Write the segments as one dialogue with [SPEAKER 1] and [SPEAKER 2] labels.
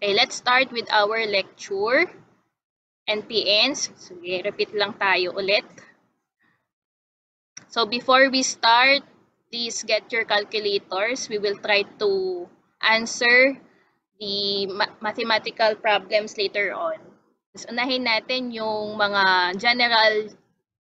[SPEAKER 1] Okay, let's start with our lecture. NPNs. Sige, repeat lang tayo ulit. So before we start, please get your calculators. We will try to answer the mathematical problems later on. Mas unahin natin yung mga general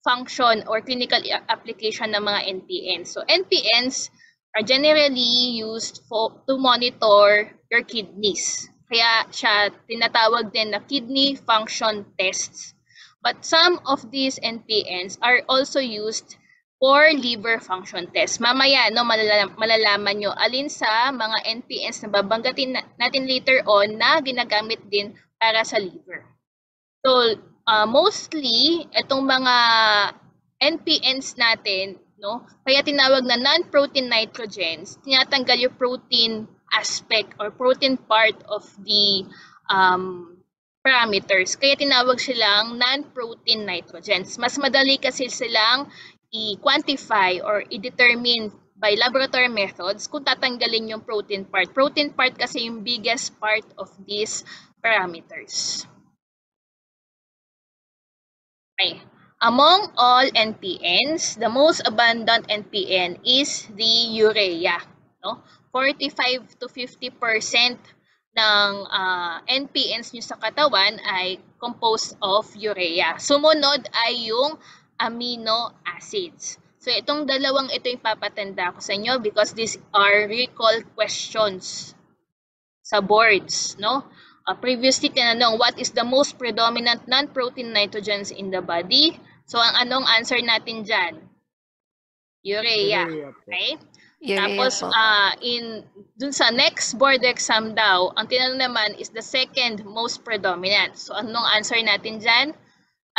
[SPEAKER 1] function or clinical application ng mga NPNs. So NPNs are generally used to monitor your kidneys. Kaya siya tinatawag din na kidney function tests. But some of these NPNs are also used for liver function test. Mamaya, no, malalaman nyo alin sa mga NPNs na babanggatin natin later on na ginagamit din para sa liver. So, mostly, itong mga NPNs natin, no, kaya tinawag na non-protein nitrogens, tinatanggal yung protein aspect or protein part of the parameters. Kaya tinawag silang non-protein nitrogens. Mas madali kasi silang i-quantify or i-determine by laboratory methods kung tatanggalin yung protein part. Protein part kasi yung biggest part of these parameters. Okay. Among all NPNs, the most abundant NPN is the urea. No? 45 to 50% ng NPNs nyo sa katawan ay composed of urea. Sumunod ay yung amino acids. So itong dalawang ito yung papatanda ko sa inyo because these are recall questions sa boards, no? Previously tinanong, what is the most predominant non-protein nitrogens in the body? So ang anong answer natin dyan? Urea. Okay? Tapos dun sa next board exam daw, ang tinanong naman is the second most predominant. So anong answer natin dyan?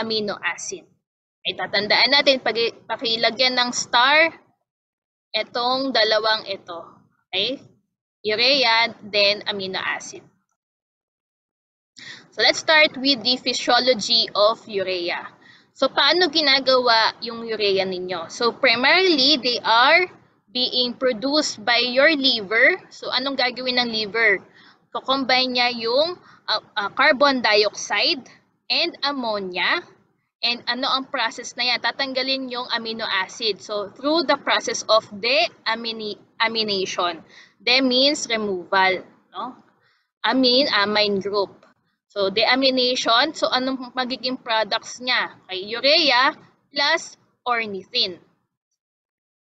[SPEAKER 1] Amino acid. Okay, tatandaan natin, pakilagyan ng star itong dalawang ito. Okay? Urea, then amino acid. So let's start with the physiology of urea. So paano ginagawa yung urea ninyo? So primarily, they are being produced by your liver. So anong gagawin ng liver? Combine niya yung carbon dioxide and ammonia. And ano ang process na yan? Tatanggalin yung amino acid. So through the process of deamination. De means removal. No? Amine group. So, deamination. So, anong magiging products niya? Okay, urea plus ornithine.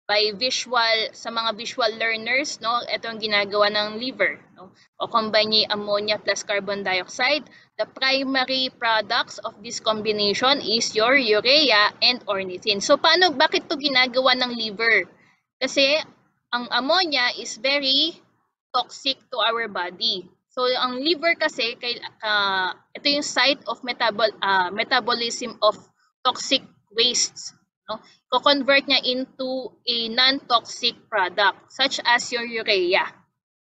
[SPEAKER 1] By visual, sa mga visual learners, no, ito ang ginagawa ng liver. No? O combine niya ammonia plus carbon dioxide. The primary products of this combination is your urea and ornithine. So, bakit to ginagawa ng liver? Kasi, ang ammonia is very toxic to our body. So, ang liver kasi, ito yung site of metabolism of toxic wastes. No? Co-convert niya into a non-toxic product, such as your urea.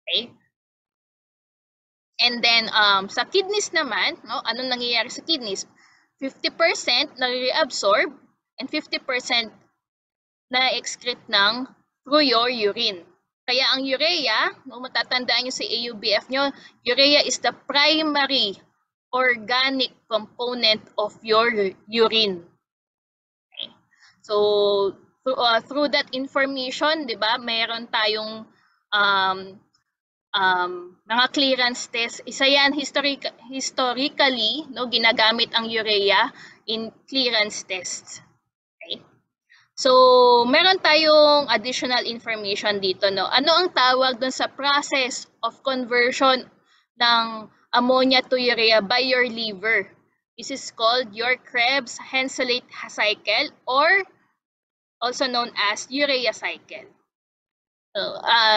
[SPEAKER 1] Okay? And then, sa kidneys naman, no, anong nangyayari sa kidneys? 50% na-reabsorb and 50% na-excrete through your urine. Kaya ang urea, no, matatandaan nyo sa AUBF nyo, urea is the primary organic component of your urine. Okay. So, through that information, di ba, mayroon tayong mga clearance test. Isa yan, historically, no, ginagamit ang urea in clearance tests. Okay. So, meron tayong additional information dito, no? Ano ang tawag dun sa process of conversion ng ammonia to urea by your liver? This is called your Krebs-Henseleit cycle or also known as urea cycle. So,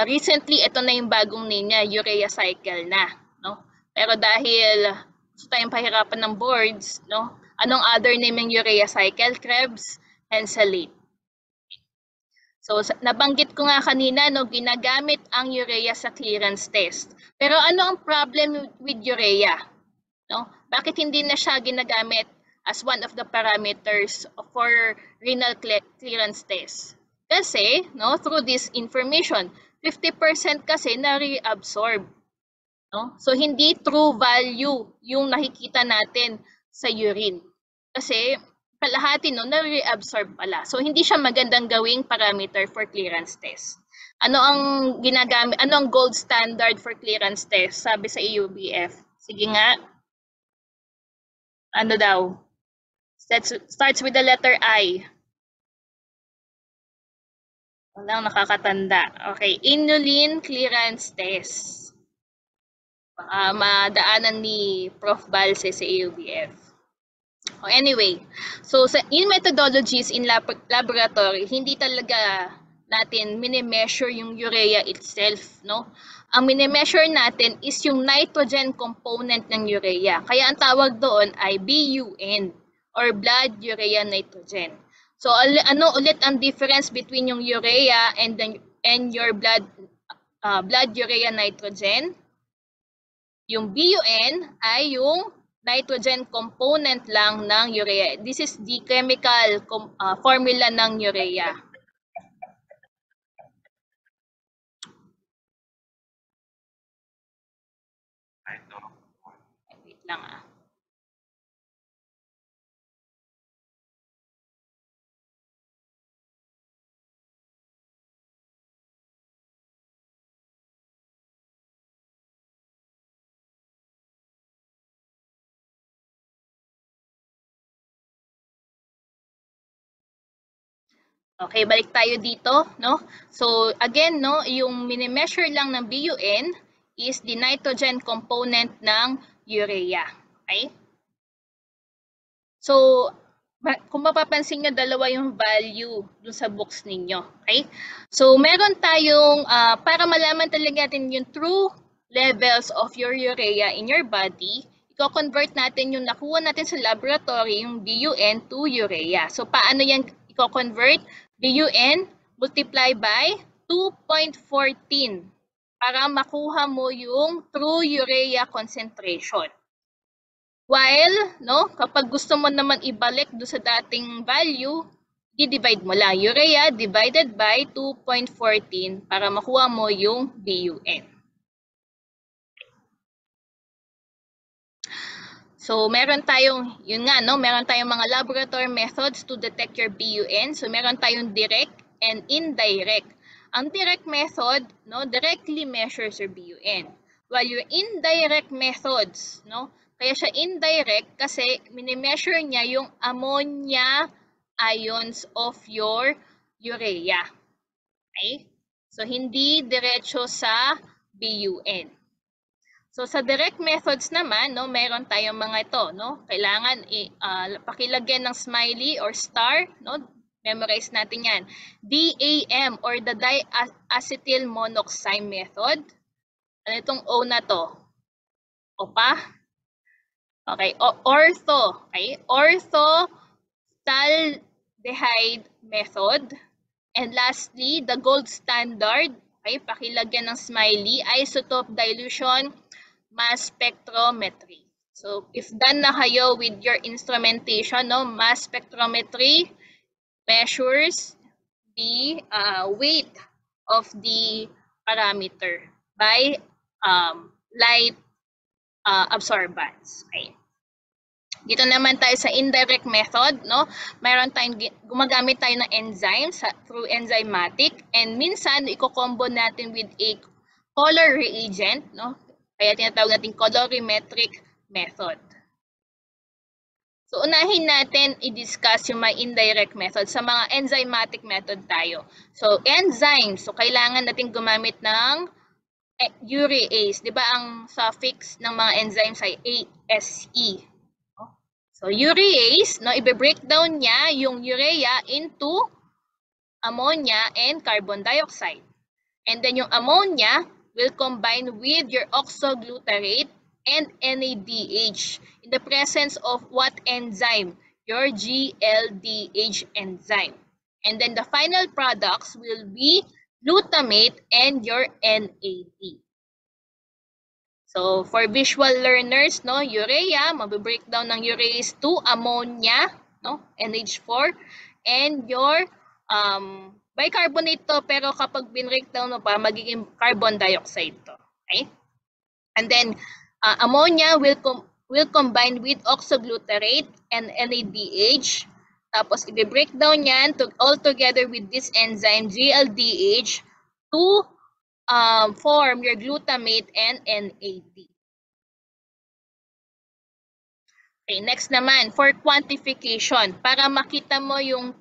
[SPEAKER 1] recently, ito na yung bagong name niya, urea cycle na, no? Pero dahil gusto tayong pahirapan ng boards, no? Anong other name ng urea cycle? Krebs-Henseleit. So, nabanggit ko nga kanina, no, ginagamit ang urea sa clearance test. Pero ano ang problem with urea? No? Bakit hindi na siya ginagamit as one of the parameters for renal clearance test? Kasi, no, through this information, 50% kasi na-reabsorb. No? So, hindi true value yung nakikita natin sa urine. Kasi, kalahati no, na-reabsorb pala. So, hindi siya magandang gawing parameter for clearance test. Ano ang ginagamit, ano ang gold standard for clearance test? Sabi sa EUBF. Sige nga. Ano daw? Starts with the letter I. Walang nakakatanda. Okay, inulin clearance test. Madaanan ni Prof. Balse sa EUBF. Anyway, so in methodologies in laboratory, hindi talaga natin mini-measure yung urea itself, no? Ang mini-measure natin is yung nitrogen component ng urea. Kaya ang tawag doon ay BUN or blood urea nitrogen. So ano ulit ang difference between yung urea and your blood urea nitrogen? Yung BUN ay yung nitrogen component lang ng urea. This is the chemical formula ng urea. Wait lang ah. Okay, balik tayo dito, no? So, again, no, yung mini-measure lang ng BUN is the nitrogen component ng urea. Okay? So, kung mapapansin nyo, dalawa yung value dun sa books ninyo. Okay? So, meron tayong, para malaman talaga natin yung true levels of your urea in your body, i-convert natin yung nakuha natin sa laboratory, yung BUN to urea. So, paano yan i-convert? BUN multiply by 2.14 para makuha mo yung true urea concentration. While, no, kapag gusto mo naman ibalik do sa dating value, i-divide mo lang urea divided by 2.14 para makuha mo yung BUN. So, meron tayong, yun nga, no, meron tayong mga laboratory methods to detect your BUN. So, meron tayong direct and indirect. Ang direct method, no, directly measures your BUN. While your indirect methods, no, kaya siya indirect kasi mini-measure niya yung ammonia ions of your urea. Okay? So, hindi diretso sa BUN. So sa direct methods naman, no, meron tayong mga ito, no. Kailangan pakilagyan ng smiley or star, no. Memorize natin 'yan. DAM or the diacetyl monoxide method. Ano itong O na to? OPA. Okay, ortho, okay? Orthostaldehyde method. And lastly, the gold standard, okay, pakilagyan ng smiley, isotope dilution mass spectrometry. So, if done na kayo with your instrumentation, no, mass spectrometry measures the weight of the parameter by light absorbance. Okay. Dito naman tayo sa indirect method, no? Mayroon tayong gumagamit tayo ng enzymes through enzymatic, and minsan i-combo natin with a color reagent, no? Kaya tinatawag natin colorimetric method. So, unahin natin i-discuss yung mga indirect method. Sa mga enzymatic method tayo. So, enzymes. So, kailangan natin gumamit ng urease. Di ba ang suffix ng mga enzymes ay ASE? So, urease, no, i-breakdown niya yung urea into ammonia and carbon dioxide. And then yung ammonia will combine with your oxoglutarate and NADH in the presence of what enzyme? Your GLDH enzyme. And then the final products will be glutamate and your NAD. So, for visual learners, no, urea, mabe-breakdown ng urease to ammonia, no, NH4, and your bicarbonate to, pero kapag bin-breakdown mo pa, magiging carbon dioxide to. Okay? And then ammonia will combine with oxoglutarate and NADH. Tapos i-break down yan all together with this enzyme GLDH to form your glutamate and NAD. Okay, next naman for quantification, para makita mo yung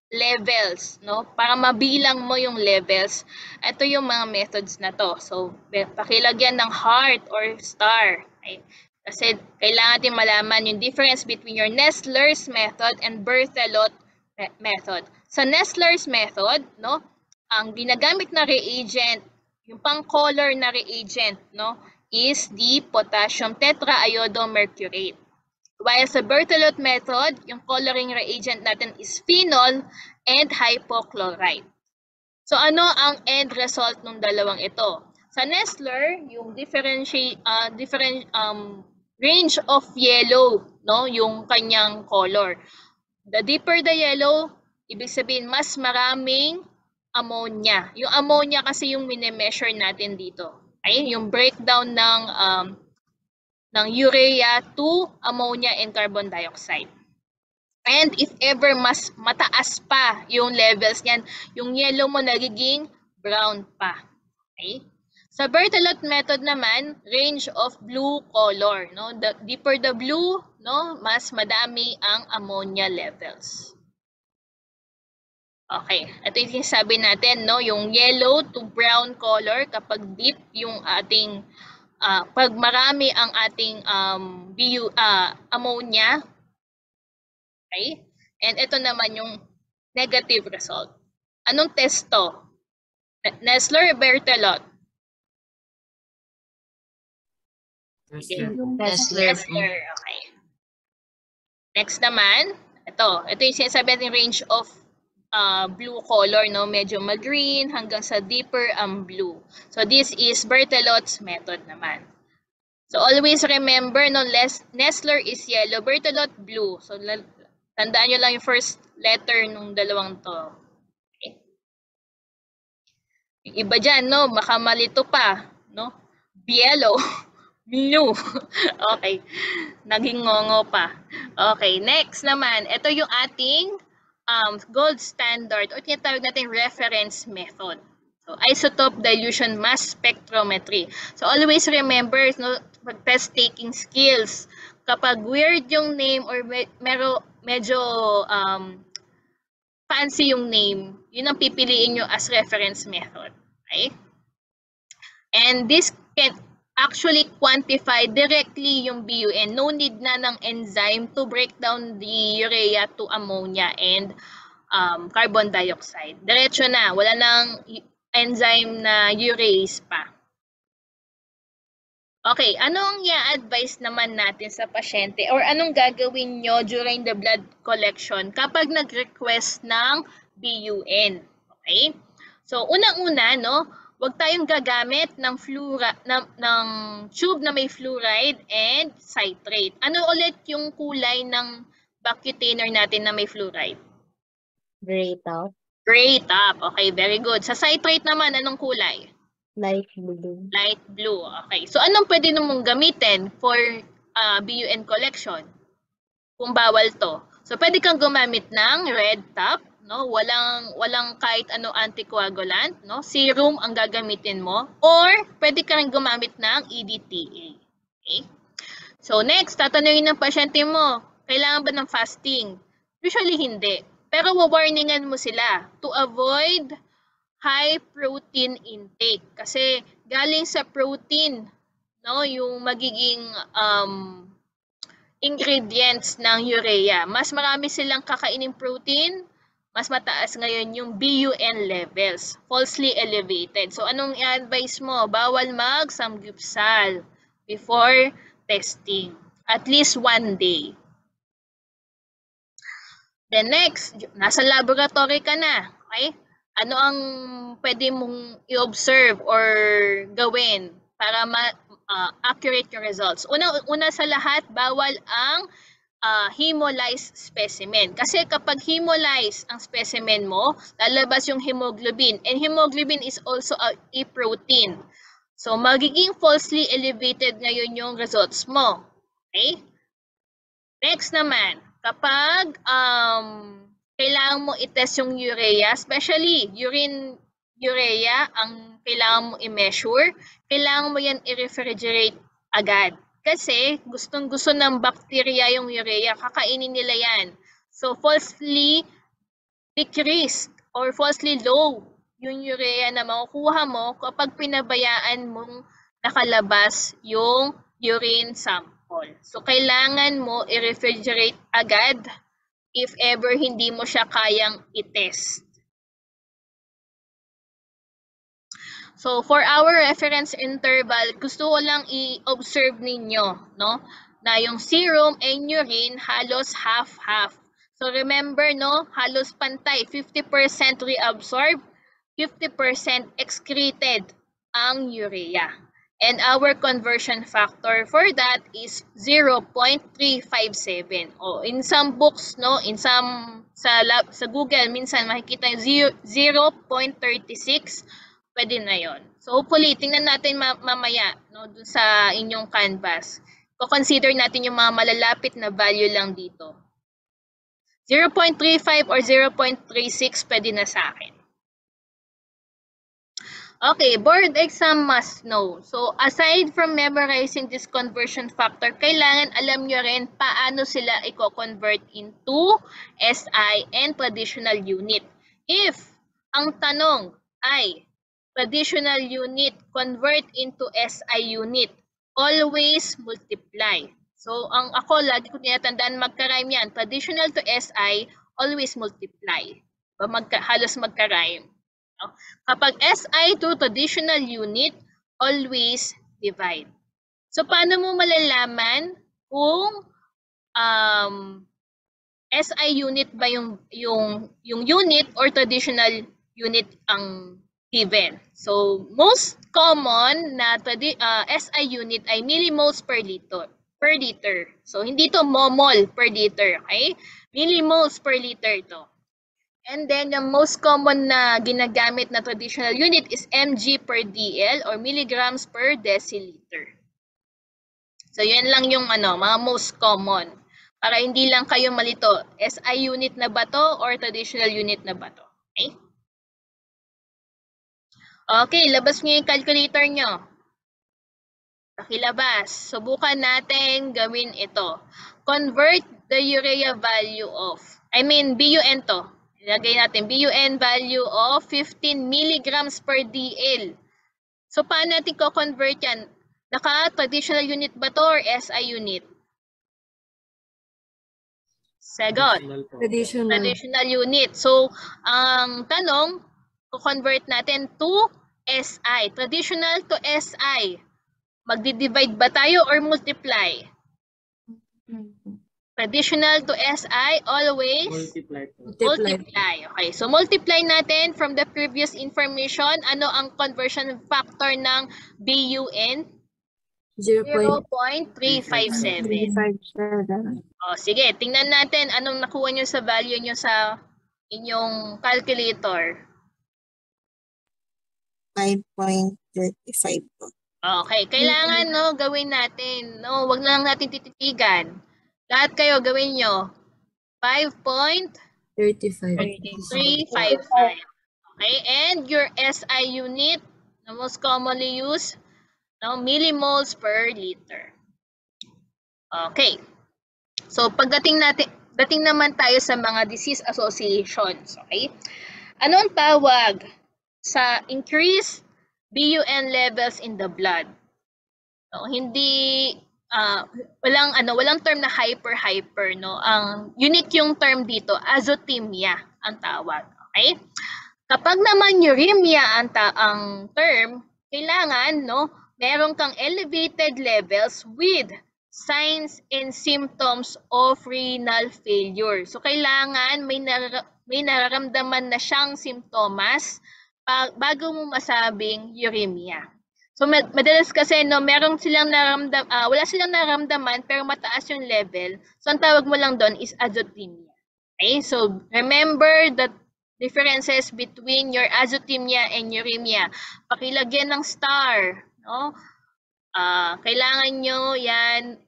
[SPEAKER 1] levels, no? Para mabilang mo yung levels. Ito yung mga methods na to. So, pakilagyan ng heart or star. Okay? Kasi kailangan din malaman yung difference between your Nestler's method and Berthelot method. Sa Nestler's method, no, ang ginagamit na reagent, yung pang-color na reagent, no, is the potassium tetraiodomercurate. While sa Berthelot method, yung coloring reagent natin is phenol and hypochlorite. So ano ang end result ng dalawang ito? Sa Nestler, yung different range of yellow, no, yung kanyang color. The deeper the yellow, ibig sabihin mas maraming ammonia. Yung ammonia kasi yung mini-measure natin dito. Ay, yung breakdown ng urea to ammonia and carbon dioxide. And if ever mas mataas pa yung levels niyan, yung yellow mo nagiging brown pa. Okay? Sa Berthelot method naman, range of blue color, no? The deeper the blue, no, mas madami ang ammonia levels. Okay, ito yung sinasabi natin, no, yung yellow to brown color kapag deep yung ating pag marami ang ating ammonia, okay? And ito naman yung negative result. Anong test to? Nestler or Berthelot?
[SPEAKER 2] Nestler.
[SPEAKER 1] Okay. Next naman, ito yung sinasabi natin range of blue color, no? Medyo mag-green hanggang sa deeper blue. So this is Berthelot's method naman. So always remember, no, Nestler is yellow, Berthelot blue. So tandaan nyo lang yung first letter nung dalawang to. Okay. Yung iba dyan, no, makamalito pa, no? Yellow, blue. Okay. Naging ngongo pa. Okay, next naman, ito yung ating gold standard o tinatawag natin reference method. So, isotope dilution mass spectrometry. So, always remember, no, test taking skills. Kapag weird yung name or medyo fancy yung name, yun ang pipiliin nyo as reference method. Okay? And this can actually quantify directly yung BUN. No need na ng enzyme to break down the urea to ammonia and carbon dioxide. Diretso na, wala nang enzyme na urease pa. Okay, anong i-advise naman natin sa pasyente or anong gagawin nyo during the blood collection kapag nag-request ng BUN? Okay? So, unang-una, no, huwag tayong gagamit ng tube na may fluoride and citrate. Ano ulit yung kulay ng Vacutainer natin na may fluoride?
[SPEAKER 2] Gray top.
[SPEAKER 1] Gray top. Okay, very good. Sa citrate naman, anong kulay?
[SPEAKER 2] Light blue.
[SPEAKER 1] Light blue. Okay. So, anong pwede namang gamitin for BUN collection? Kung bawal to. So, pwede kang gumamit ng red top, no? Walang kahit ano anticoagulant, no? Serum ang gagamitin mo. Or, pwede ka rin gumamit ng EDTA. Okay? So, next, tatanungin ng pasyente mo, kailangan ba ng fasting? Usually, hindi. Pero, wawarningan mo sila to avoid high protein intake kasi galing sa protein, no, yung magiging ingredients ng urea. Mas marami silang kakainin protein, mas mataas ngayon yung BUN levels, falsely elevated. So anong i-advise mo? Bawal mag-samgyupsal before testing, at least 1 day. Then next, nasa laboratory ka na, okay? Ano ang pwede mong i-observe or gawin para accurate yung results? Una sa lahat, bawal ang hemolyzed specimen. Kasi kapag hemolyzed ang specimen mo, lalabas yung hemoglobin. And hemoglobin is also a protein. So, magiging falsely elevated ngayon yung results mo. Okay? Next naman, kapag kailangan mo i-test yung urea, especially urine urea, ang kailangan mo i-measure, kailangan mo yan i-refrigerate agad. Kasi gustong-gusto ng bacteria yung urea, kakainin nila yan. So, falsely decreased or falsely low yung urea na makukuha mo kapag pinabayaan mong nakalabas yung urine sample. So, kailangan mo i-refrigerate agad if ever hindi mo siya kayang i-test. So, for our reference interval, gusto ko lang i-observe ninyo, no, na yung serum and urine halos half-half. So, remember, no, halos pantay, 50% reabsorb, 50% excreted ang urea. And our conversion factor for that is 0.357. O, in some books, no, in some, sa Google, minsan makikita yung 0.36. Pwede na yon. So, hopefully, tingnan natin mamaya, no, dun sa inyong canvas. Consider natin yung mga malalapit na value lang dito. 0.35 or 0.36 pwede na sa akin. Okay, board exam must know. So, aside from memorizing this conversion factor, kailangan alam nyo rin paano sila i-convert into SI and traditional unit. If ang tanong ay traditional unit convert into SI unit, always multiply. So, ako lagi ko tinatandaan magka-rhyme yan. Traditional to SI, always multiply. Halos magka-rhyme. Kapag SI to traditional unit, always divide. So, paano mo malalaman kung SI unit ba yung unit or traditional unit ang given? So, most common na SI unit ay millimoles per liter. So, hindi to momol per liter, okay? Millimoles per liter to. And then, the most common na ginagamit na traditional unit is mg per dl or milligrams per deciliter. So, yan lang yung mga most common. Para hindi lang kayo malito, SI unit na ba to or traditional unit na ba to? Okay? Okay, labas nyo yung calculator nyo. Pakilabas. Subukan natin gawin ito. Convert the urea value of, BUN to. Ilagay natin BUN value of 15 milligrams per DL. So, paano natin ko-convert yan? Naka-traditional unit ba to or SI unit? Sagot. Traditional unit. So, ang tanong, ko-convert natin to SI. Traditional to SI. Magdi-divide ba tayo or multiply? Traditional to SI, always multiply. Okay, so multiply natin from the previous information. Ano ang conversion factor ng BUN? 0.357. O, sige, tingnan natin anong nakuha nyo sa value nyo sa inyong calculator.
[SPEAKER 2] 5.35 po.
[SPEAKER 1] Okay, kailangan gawin natin. Wag na lang natin tititigan. Lahat kayo gawin nyo. 5.355. Okay, and your SI unit, the most commonly used, millimoles per liter. Okay. So, dating naman tayo sa mga disease associations. Okay? Ano ang tawag sa increased BUN levels in the blood? So, hindi walang term na hyper, no? Ang unique yung term dito, azotemia ang tawag. Okay? Kapag naman uremia ang term, kailangan meron kang elevated levels with signs and symptoms of renal failure. So kailangan may nararamdaman na siyang simptomas bago mo masabing uremia. So, madalas kasi, meron silang wala silang nararamdaman pero mataas yung level. So, ang tawag mo lang doon is azotemia. Okay? So, remember the differences between your azotemia and uremia. Pakilagyan ng star. no? Kailangan nyo yan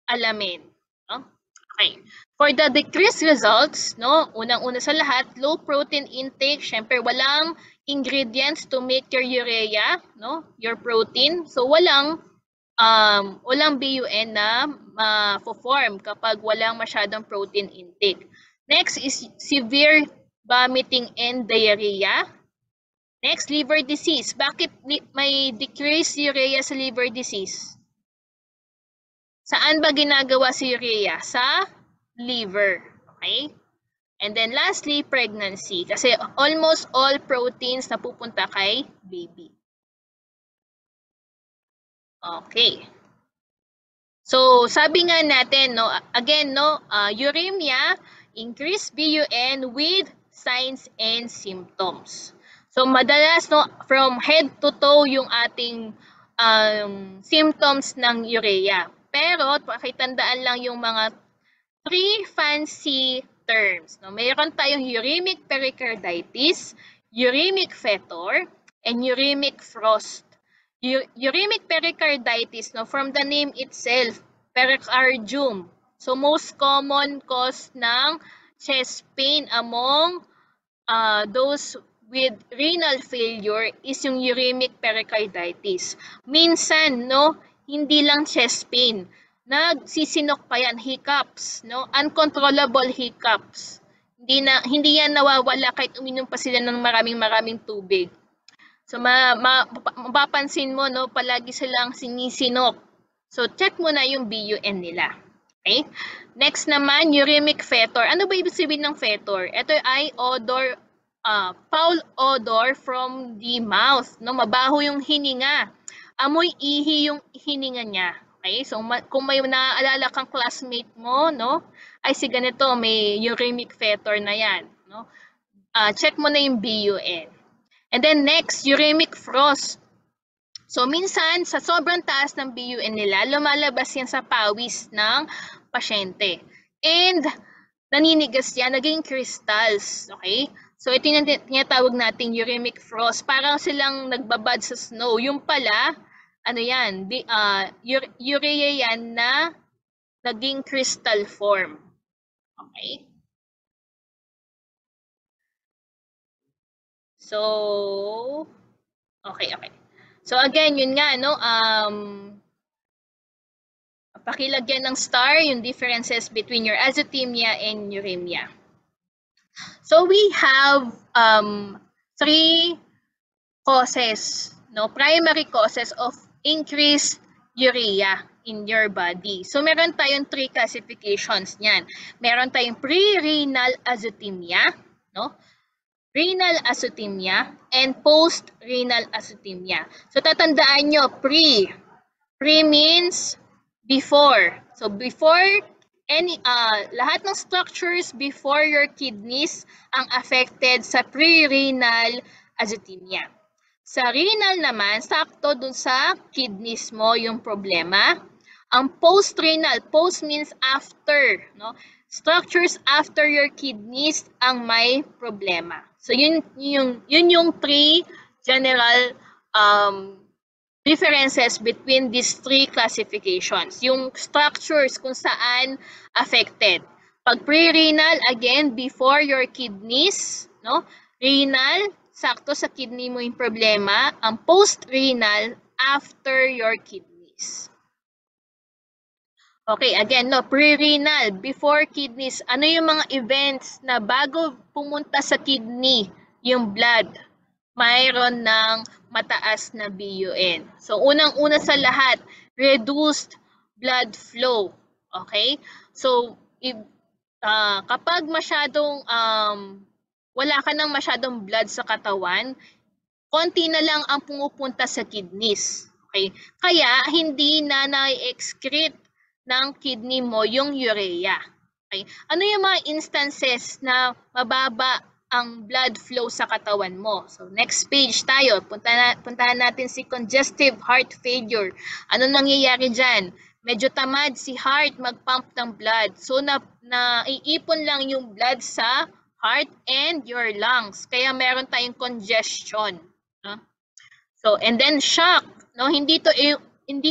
[SPEAKER 1] alamin. No? Okay. For the decreased results, no, unang-una sa lahat, low protein intake. Syempre, walang ingredients to make your urea, no, your protein. So, walang BUN na ma-form kapag walang masyadong protein intake. Next is severe vomiting and diarrhea. Next, liver disease. Bakit may decreased urea sa liver disease? Saan ba ginagawa si urea? Sa liver. Okay? And then lastly, pregnancy. Kasi almost all proteins na pupunta kay baby. Okay. So, sabi nga natin, no, again, no, uremia, increased BUN with signs and symptoms. So, madalas, no, from head to toe yung ating symptoms ng urea. Pero, pakitandaan lang yung mga 3 fancy terms. No? Mayroon tayong uremic pericarditis, uremic fetor, and uremic frost. Uremic pericarditis, no, from the name itself, pericardium. So, most common cause ng chest pain among those with renal failure is yung uremic pericarditis. Minsan, no, hindi lang chest pain. Nagsisinok pa yan, hiccups, no? Uncontrollable hiccups. Hindi yan nawawala kahit uminom pa sila ng maraming tubig. So mapapansin mo, no, palagi silang sinisinok. So check mo na yung BUN nila. Okay? Next naman, uremic fetor. Ano ba ibig sabihin ng fetor? Ito ay odor, foul odor from the mouth, no? Mabaho yung hininga. Amoy ihi yung hininga niya. Okay? So kung may naaalala kang classmate mo, no? Ay si ganito, may uremic fetor na yan, no? Check mo na yung BUN. And then next, uremic frost. So minsan sa sobrang taas ng BUN nila, lumalabas yan sa pawis ng pasyente. And naninigas yan, naging crystals. Okay? So ito yung tinatawag nating uremic frost. Parang silang nagbabad sa snow. Yung pala, ano yan, urea yan na naging crystal form. Okay? So, okay. So again, yun nga, no, pakilagyan ng star yung differences between your azotemia and uremia. So we have 3 causes, no, primary causes of increased urea in your body. So meron tayong 3 classifications niyan. Meron tayong pre-renal azotemia, no? Renal azotemia and post-renal azotemia. So tatandaan nyo, pre means before. So before any lahat ng structures before your kidneys ang affected sa pre-renal azotemia. Sa renal naman, sakto dun sa kidneys mo yung problema. Ang post-renal, post means after, no? Structures after your kidneys ang may problema. So yun yung 3 general differences between these 3 classifications. Yung structures kung saan affected. Pag pre-renal, again, before your kidneys, no? Renal, sakto sa kidney mo yung problema. Ang post-renal, after your kidneys. Okay, again, no, pre-renal, before kidneys. Ano yung mga events na bago pumunta sa kidney yung blood? Mayroon ng mataas na BUN. So, unang-una sa lahat, reduced blood flow. Okay? So, kapag masyadong, wala ka ng masyadong blood sa katawan, konti na lang ang pumupunta sa kidneys. Okay? Kaya, hindi na na-excrete ng kidney mo yung urea. Okay? Ano yung mga instances na mababa ang blood flow sa katawan mo? So next page tayo. Puntahan natin si congestive heart failure. Ano nangyayari dyan? Medyo tamad si heart mag-pump ng blood. So naiipon lang yung blood sa heart and your lungs. Kaya meron tayong congestion. So and then shock. no? Hindi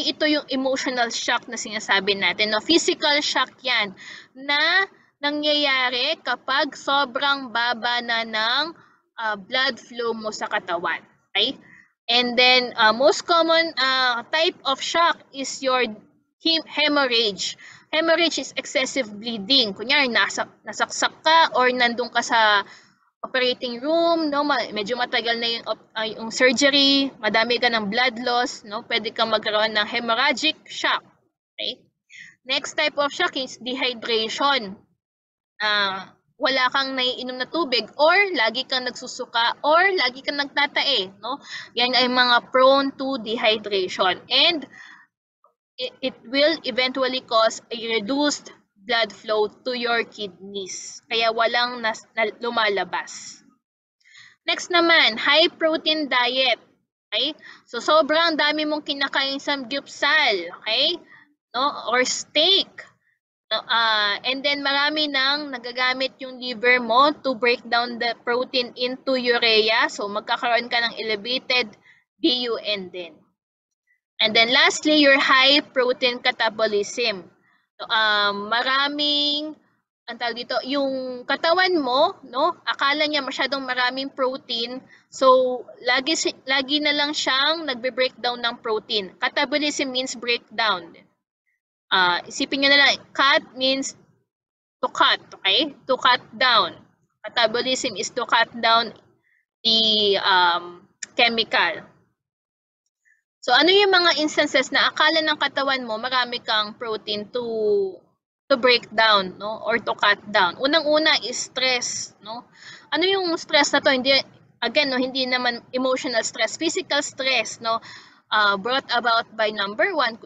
[SPEAKER 1] ito yung emotional shock na sinasabi natin, no? Physical shock 'yan na nangyayari kapag sobrang baba na ng blood flow mo sa katawan, okay? And then most common type of shock is your hemorrhage. Hemorrhage is excessive bleeding. Kunyari nasaksak ka or nandun ka sa operating room, no, medyo matagal na yung surgery, madami ka ng blood loss, no, pwede kang magkaroon ng hemorrhagic shock. Okay? Next type of shock is dehydration. Wala kang naiinom na tubig or lagi kang nagsusuka or lagi kang nagtatae, no? Yan ay mga prone to dehydration, and it will eventually cause a reduced blood flow to your kidneys. Kaya walang lumalabas. Next naman, high protein diet. Okay? So sobrang dami mong kinakain samgyupsal, okay? No, or steak. No, and then marami nang nagagamit yung liver mo to break down the protein into urea. So magkakaroon ka ng elevated BUN din. And then lastly, your high protein catabolism. So, maraming dito, yung katawan mo, no, akala niya masyadong maraming protein, so lagi na lang siyang nagbe-breakdown ng protein. Catabolism means breakdown. Isipin niyo na lang, cut means to cut, okay? To cut down. Catabolism is to cut down the chemical. So ano yung mga instances na akala ng katawan mo marami kang protein to break down, no, or to cut down? Unang-una is stress, no? Ano yung stress na to? Hindi, again, no, hindi naman emotional stress, physical stress, no? Brought about by number one,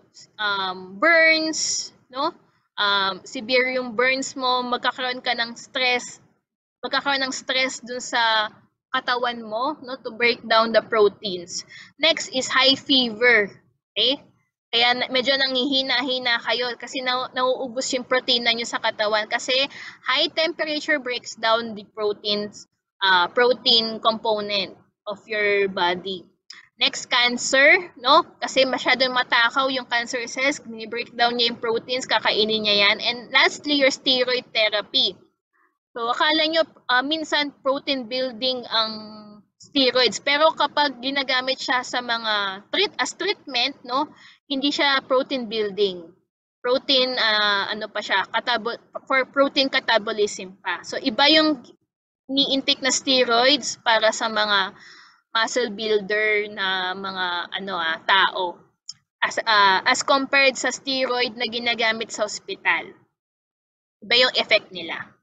[SPEAKER 1] burns, no? Severe yung burns mo, magkakaroon ng stress dun sa katawan mo, no, to break down the proteins. Next is high fever, okay? Kaya medyo nanghihina-hina kayo kasi nauubos yung protein na nyo sa katawan kasi high temperature breaks down the protein component of your body. Next, cancer, no? Kasi masyadong matakaw yung cancer cells, break down niya yung proteins, kakainin niya yan. And lastly, your steroid therapy. So, akala nyo minsan protein building ang steroids, pero kapag ginagamit siya sa mga as treatment, no, hindi siya protein building. Protein ano pa siya, for protein catabolism pa. So, iba yung ni-intake na steroids para sa mga muscle builder na mga tao as compared sa steroid na ginagamit sa ospital. Iba yung effect nila.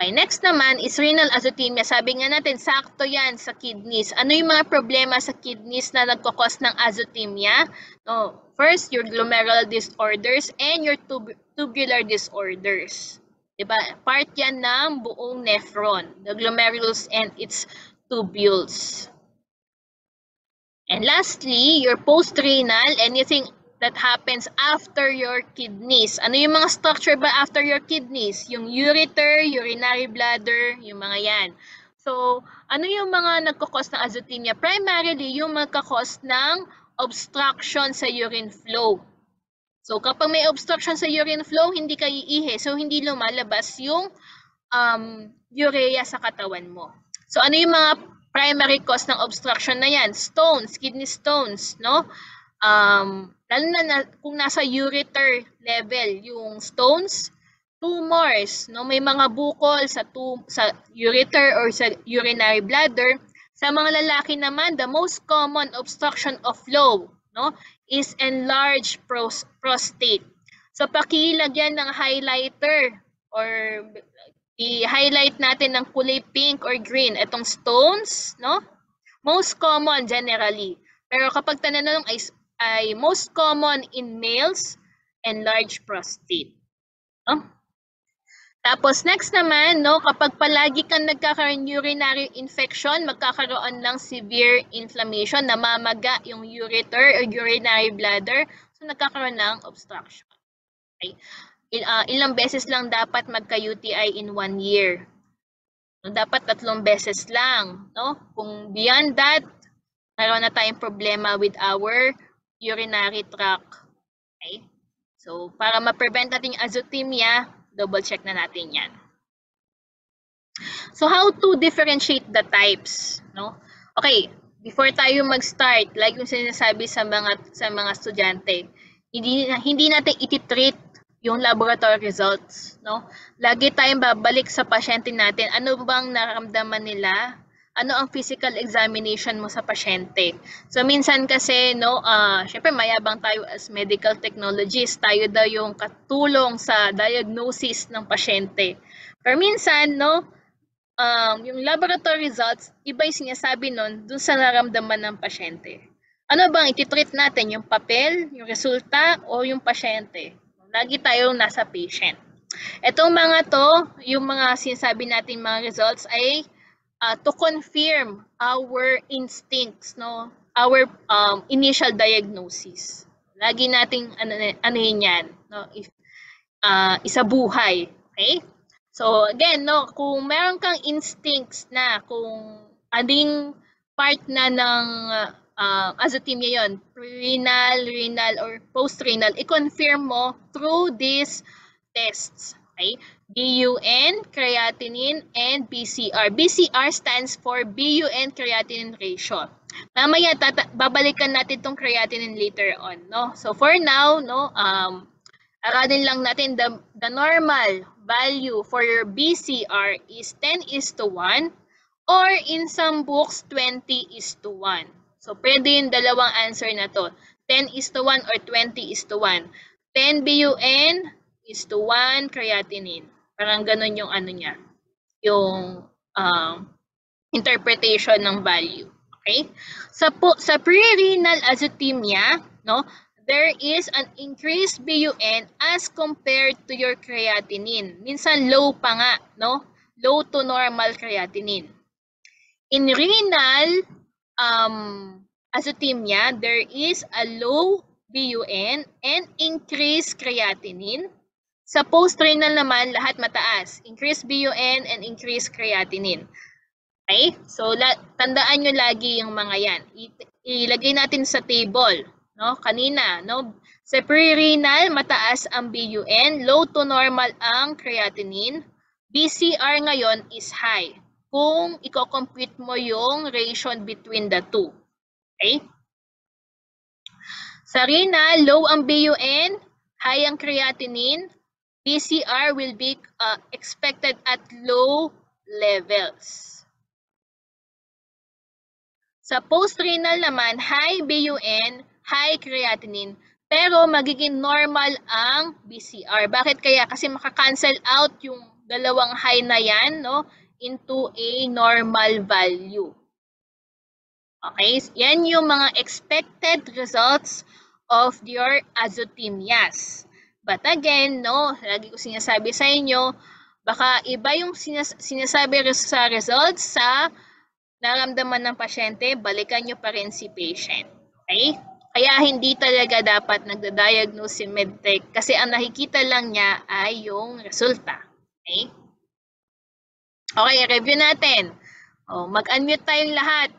[SPEAKER 1] Okay, next naman is renal azotemia. Sabi nga natin, sakto yan sa kidneys. Ano yung mga problema sa kidneys na nagkakos ng azotemia? No, first, your glomerular disorders and your tubular disorders. Diba? Part yan ng buong nephron, the glomerulus and its tubules. And lastly, your post-renal, anything that happens after your kidneys. Ano yung mga structure ba after your kidneys? Yung ureter, urinary bladder, yung mga yan. So, ano yung mga nagkakos ng azotemia? Primarily, yung magkakos ng obstruction sa urine flow. So, kapag may obstruction sa urine flow, hindi ka iihi. So, hindi lumalabas yung urea sa katawan mo. So, ano yung mga primary cause ng obstruction na yan? Stones, kidney stones, no? Lalo na kung nasa ureter level yung stones, tumors, no, may mga bukol sa ureter or sa urinary bladder. Sa mga lalaki naman, the most common obstruction of flow, no, is enlarged prostate. So pakilagyan ng highlighter or i-highlight natin ng kulay pink or green itong stones, no? Most common generally. Pero kapag tinanong ay most common in males, enlarged prostate. No? Tapos next naman, no, kapag palagi kang nagkakaroon urinary infection, magkakaroon ng severe inflammation, namamaga yung ureter or urinary bladder, so nagkakaroon ng obstruction. Okay? Ilang beses lang dapat magka-UTI in 1 year. No, dapat 3 beses lang, no? Kung beyond that, Meron na tayong problema with our urinary tract. Okay? So, para ma-prevent natin yung azotemia, double check na natin yan. So, how to differentiate the types, no? Okay, before tayo mag-start, like yung sinasabi sa mga estudyante, hindi natin iti-treat yung laboratory results, no? Lagi tayong babalik sa pasyente natin, ano bang nararamdaman nila? Ano ang physical examination mo sa pasyente? So minsan kasi no, syempre mayabang tayo as medical technologists, tayo daw yung katulong sa diagnosis ng pasyente. Pero minsan no, yung laboratory results, iba yung sinasabi nun dun sa naramdaman ng pasyente. Ano bang ititreat natin? Yung papel, yung resulta, o yung pasyente? Lagi tayong nasa patient. Itong mga to, yung mga sinasabi natin mga results ay to confirm our instincts, no? Our initial diagnosis. Lagi nating ano yan, no? Isabuhay, okay? So again, no, kung meron kang instincts na kung aling part na ng azotemia yon, pre-renal, renal, or post-renal, i-confirm mo through these tests. Okay? BUN, creatinine, and BCR. BCR stands for BUN creatinine ratio. Mamaya babalikan natin tong creatinine later on, no? So for now, no, aralin lang natin the normal value for your BCR is 10:1 or in some books 20:1. So pwede yung dalawang answer na to, 10:1 or 20:1. 10 BUN is to 1 creatinine. Parang ganun yung ano niya, yung interpretation ng value. Okay? Sa pre-renal azotemia, no, there is an increased BUN as compared to your creatinine. Minsan low pa nga, no? Low to normal creatinine. In renal azotemia, there is a low BUN and increased creatinine. Sa post-renal naman, lahat mataas. Increased BUN and increased creatinine. Okay? So, tandaan nyo lagi yung mga yan. Ilagay natin sa table. No? Kanina, no? Sa pre-renal, mataas ang BUN, low to normal ang creatinine. BCR ngayon is high kung i-compute mo yung ratio between the two. Okay? Sa renal, low ang BUN, high ang creatinine. BCR will be expected at low levels. Sa post-renal naman, high BUN, high creatinine, pero magiging normal ang BCR. Bakit kaya? Kasi maka-cancel out yung dalawang high na yan, no, into a normal value. Okay? Yan yung mga expected results of your azotemias. But again, no, lagi ko sinasabi sa inyo, baka iba yung sinasabi sa results sa naramdaman ng pasyente, balikan nyo pa rin si patient. Okay? Kaya hindi talaga dapat nagda-diagnose si medtech kasi ang nakikita lang niya ay yung resulta. Okay? Okay, review natin. Mag-unmute tayong lahat.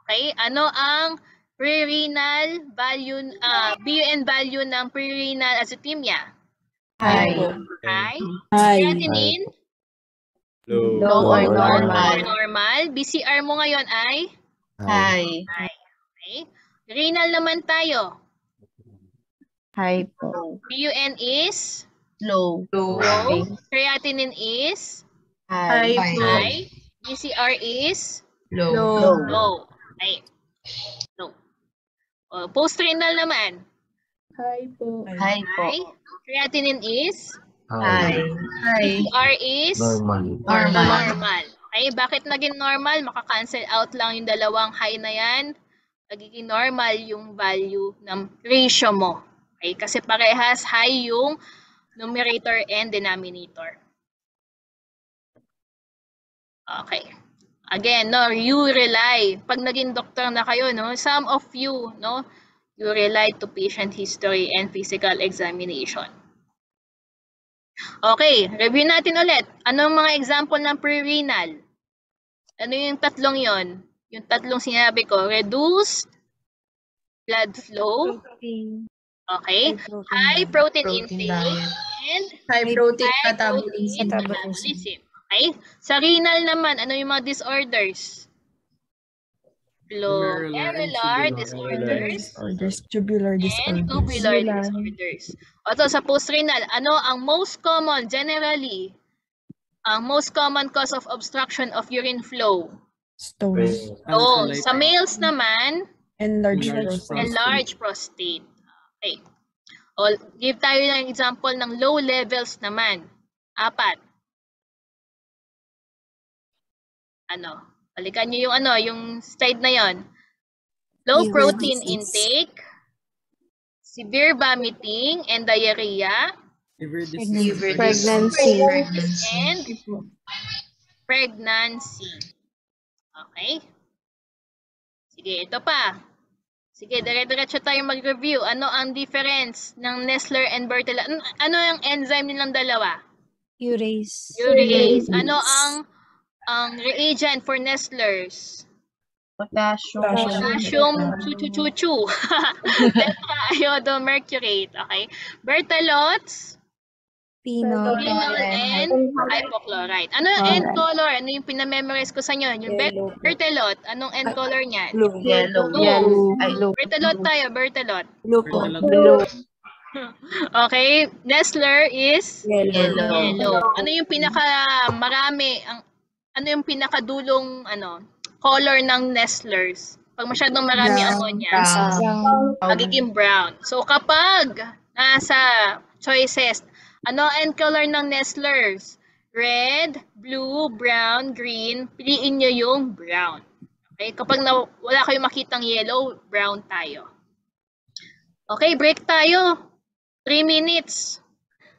[SPEAKER 1] Okay? Ano ang pre-renal value, BUN value ng pre-renal azotemia?
[SPEAKER 2] High.
[SPEAKER 1] High.
[SPEAKER 2] High.
[SPEAKER 1] Creatinine?
[SPEAKER 2] Low or normal.
[SPEAKER 1] Normal. BCR mo ngayon ay?
[SPEAKER 2] High.
[SPEAKER 1] Okay. Renal naman tayo.
[SPEAKER 2] High po.
[SPEAKER 1] BUN is?
[SPEAKER 2] Low.
[SPEAKER 1] Low. Creatinine is?
[SPEAKER 2] High.
[SPEAKER 1] High. BCR is?
[SPEAKER 2] Low.
[SPEAKER 1] Low. Okay. Low. Post-renal naman?
[SPEAKER 2] High po.
[SPEAKER 1] High. Creatinine is?
[SPEAKER 2] High.
[SPEAKER 1] BCR is?
[SPEAKER 2] Normal.
[SPEAKER 1] Okay, bakit naging normal? Maka-cancel out lang yung dalawang high na yan. Nagiging normal yung value ng ratio mo. Okay, kasi parehas high yung numerator and denominator. Okay. Again, no, you rely. Pag naging doktor na kayo, no, some of you, no, you rely to patient history and physical examination. Okay, review natin ulit. Anong mga example ng pre-renal? Ano yung tatlong yon? Yung tatlong sinabi ko, reduced blood flow, okay? High protein intake, and
[SPEAKER 2] High protein
[SPEAKER 1] high
[SPEAKER 2] metabolism.
[SPEAKER 1] protein metabolism. Okay? Sa renal naman, ano yung mga disorders? Glomerular disorders
[SPEAKER 2] Tubular
[SPEAKER 1] and tubular disorders. Also, sa post-renal, ano ang most common, generally, ang most common cause of obstruction of urine flow?
[SPEAKER 2] Stones.
[SPEAKER 1] So, sa males naman,
[SPEAKER 2] Enlarged
[SPEAKER 1] prostate. Okay. O, give tayo ng example ng low levels naman. 4. Ano? Balikan nyo yung yung slide na yon. Low protein intake, severe vomiting and diarrhea,
[SPEAKER 3] Pregnancy.
[SPEAKER 1] and pregnancy. Okay? Sige, ito pa. Sige, dire-diretso tayo mag-review. Ano ang difference ng Nestler and Berthelot? Ano yung enzyme nilang dalawa?
[SPEAKER 3] Urease.
[SPEAKER 1] Ano ang reagent for Nestlers? Potassium chu-chu-chu-chu. Tetraiodomercurate. Okay? Berthelot's?
[SPEAKER 3] Phenol
[SPEAKER 1] and hypochlorite. Ano yung end color? Ano yung pinamemorize ko sa inyo? Yung Berthelot. Anong end color niyan?
[SPEAKER 3] Yellow.
[SPEAKER 1] Berthelot tayo, Berthelot.
[SPEAKER 3] Blue.
[SPEAKER 1] Okay, Nestler is
[SPEAKER 3] Yellow.
[SPEAKER 1] Ano yung ano yung pinakadulong color ng Nestlers? Pag masyadong marami ammonia, magiging brown. So kapag nasa choices, ano ang color ng Nestlers? Red, blue, brown, green, piliin nyo yung brown. Okay, kapag wala kayong makitang yellow, brown tayo. Okay, break tayo. 3 minutes.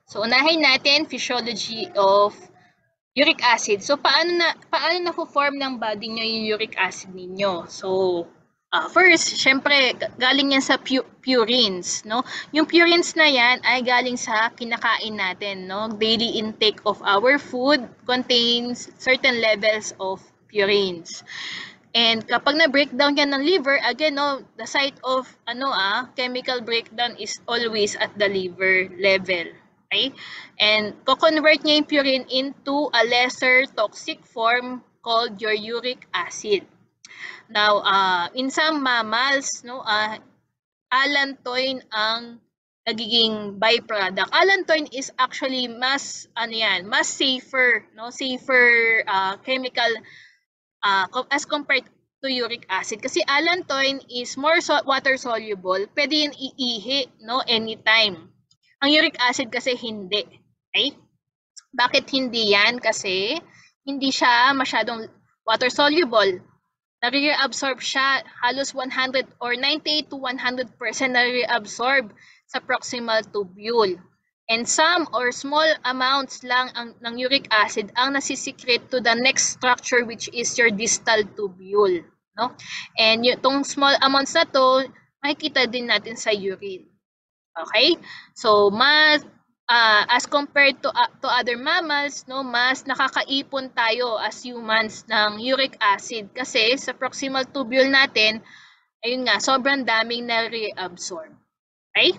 [SPEAKER 1] So, unahin natin physiology of uric acid. So, paano na-form ng body nyo yung uric acid ninyo? So, first, syempre, galing yan sa purines, no? Yung purines na yan ay galing sa kinakain natin, no? Daily intake of our food contains certain levels of purines. And kapag na-breakdown yan ng liver, again, no, the site of chemical breakdown is always at the liver level. Okay? And co-convert niya yung purine into a lesser toxic form called your uric acid. Now, in some mammals, no, allantoin ang nagiging byproduct. Allantoin is actually mas safer, no, safer chemical as compared to uric acid. Kasi allantoin is more water soluble, pwede yun iihi, no, anytime. Ang uric acid kasi hindi. Okay? Bakit hindi yan? Kasi hindi siya masyadong water soluble. Nare-reabsorb siya halos 100 or 98 to 100% nare-reabsorb sa proximal tubule. And some or small amounts lang ng uric acid ang nasisikret to the next structure, which is your distal tubule. No? And itong small amounts na to, makikita din natin sa urine. Okay? So, as compared to other mammals, no, mas nakakaipon tayo as humans ng uric acid kasi sa proximal tubule natin, ayun nga, sobrang daming na-reabsorb. Okay?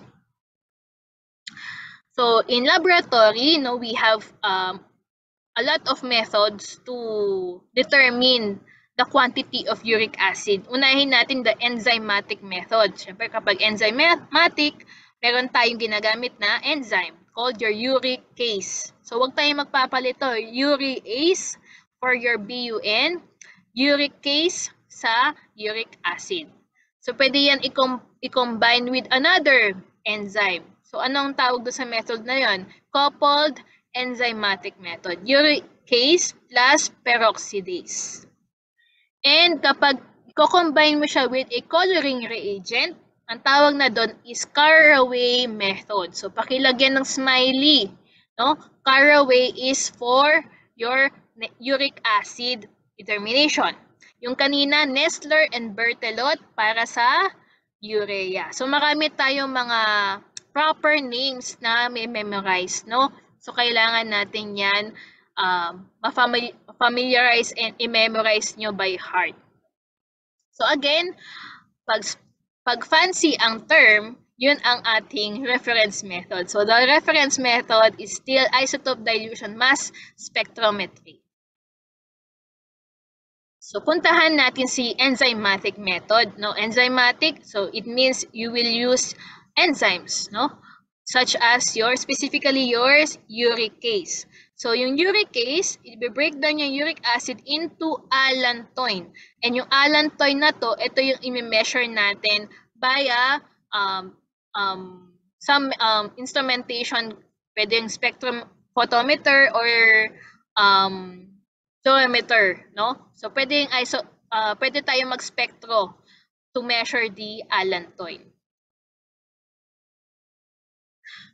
[SPEAKER 1] So, in laboratory, no, we have a lot of methods to determine the quantity of uric acid. Unahin natin the enzymatic method. Siyempre, kapag enzymatic, meron tayong ginagamit na enzyme called your uricase. So, huwag tayong magpapalito. Urease for your BUN, uricase sa uric acid. So, pwede yan i-combine with another enzyme. So, anong tawag doon sa method na yon? Coupled enzymatic method. Uricase plus peroxidase. And kapag i-combine mo siya with a coloring reagent, ang tawag na doon is Caraway method. So, pakilagyan ng smiley. No? Caraway is for your uric acid determination. Yung kanina, Nestler and Berthelot para sa urea. So, marami tayong mga proper names na may memorize, no? So, kailangan natin yan ma-familiarize and i-memorize nyo by heart. So again, pag fancy ang term, yun ang ating reference method. So the reference method is still isotope dilution mass spectrometry. So puntahan natin si enzymatic method, no? Enzymatic, so it means you will use enzymes, no? Such as specifically yours, uricase. So yung uricase, i-break down yung uric acid into allantoin. And yung allantoin na to, ito yung i-measure natin via some instrumentation, pwedeng spectrum photometer or dosimeter, no? So pwede tayong mag-spectro to measure the allantoin.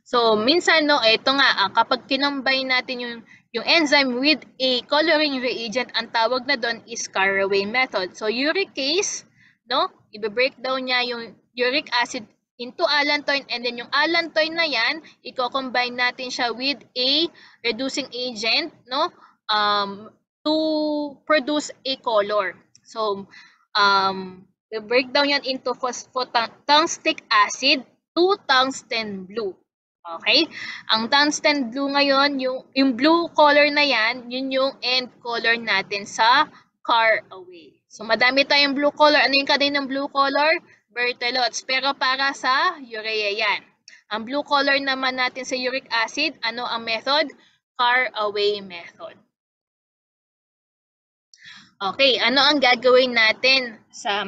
[SPEAKER 1] So minsan, no, ito nga, kapag kinombine natin yung enzyme with a coloring reagent, ang tawag na doon is Caraway method. So uricase, no, i-break down niya yung uric acid into allantoin, and then yung allantoin na yan, i-combine natin siya with a reducing agent, no, to produce a color. So i-break down yan into phosphotungstic acid to tungsten blue. Okay? Ang tungsten blue ngayon, yung blue color na yan, yun yung end color natin sa Caraway. So madami tayong blue color. Ano yung kaninang blue color? Berthollots. Pero para sa urea yan. Ang blue color naman natin sa uric acid, ano ang method? Caraway method. Okay, ano ang gagawin natin sa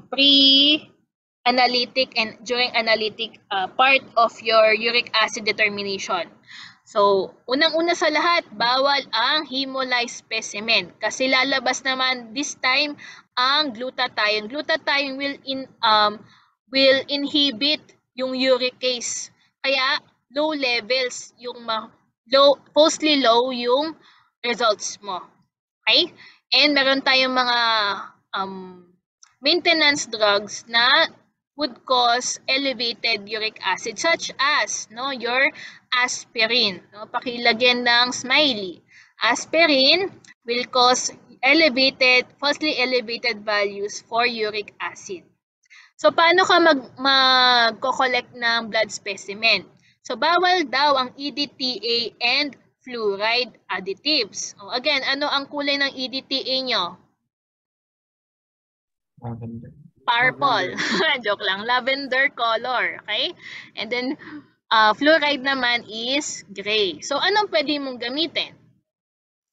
[SPEAKER 1] pre-analytic and during analytic part of your uric acid determination? So, unang-una sa lahat, bawal ang hemolyzed specimen kasi lalabas naman this time ang glutathione. Glutathione will inhibit yung uricase. Kaya low levels yung mostly low yung results mo. Okay? And meron tayong mga maintenance drugs na would cause elevated uric acid, such as your aspirin. No? Pakilagyan ng smiley. Aspirin will cause falsely elevated values for uric acid. So paano ka mag-collect ng blood specimen? So bawal daw ang EDTA and fluoride additives. Again, ano ang kulay ng EDTA nyo? Purple. Joke lang. Lavender color. Okay? And then, fluoride naman is gray. So, anong pwede mong gamitin?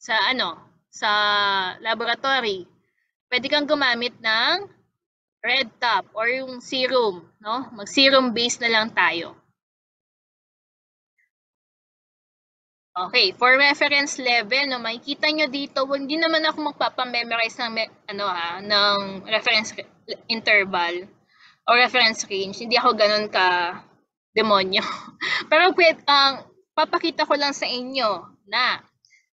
[SPEAKER 1] Sa laboratory. Pwede kang gumamit ng red top or yung serum. No? Mag-serum base na lang tayo. Okay, for reference level, no, makikita nyo dito, hindi naman ako magpapamemorize ng reference interval or reference range. Hindi ako ganun ka demonyo. Pero papakita ko lang sa inyo na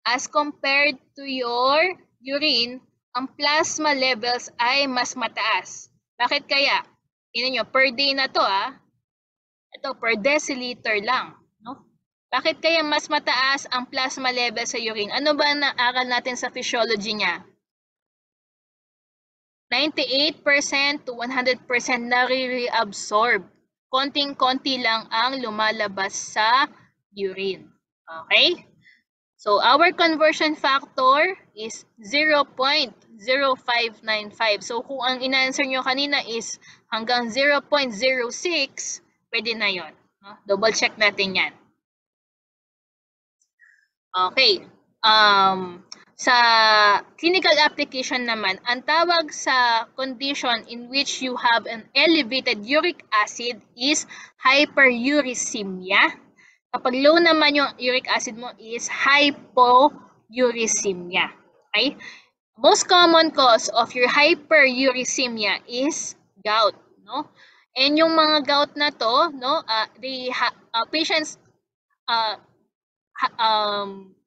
[SPEAKER 1] as compared to your urine, ang plasma levels ay mas mataas. Bakit kaya? Tingnan nyo, per day na to ito per deciliter lang. Bakit kaya mas mataas ang plasma level sa urine? Ano ba naaral natin sa physiology niya? 98% to 100% nare-reabsorb. Konting-konti lang ang lumalabas sa urine. Okay? So, our conversion factor is 0.0595. So, kung ang in-answer nyo kanina is hanggang 0.06, pwede na yon. Double check natin yan. Okay. Sa clinical application naman, ang tawag sa condition in which you have an elevated uric acid is hyperuricemia. Kapag low naman yung uric acid mo is hypouricemia. Okay? Most common cause of your hyperuricemia is gout, no? And yung mga gout na to, no, patients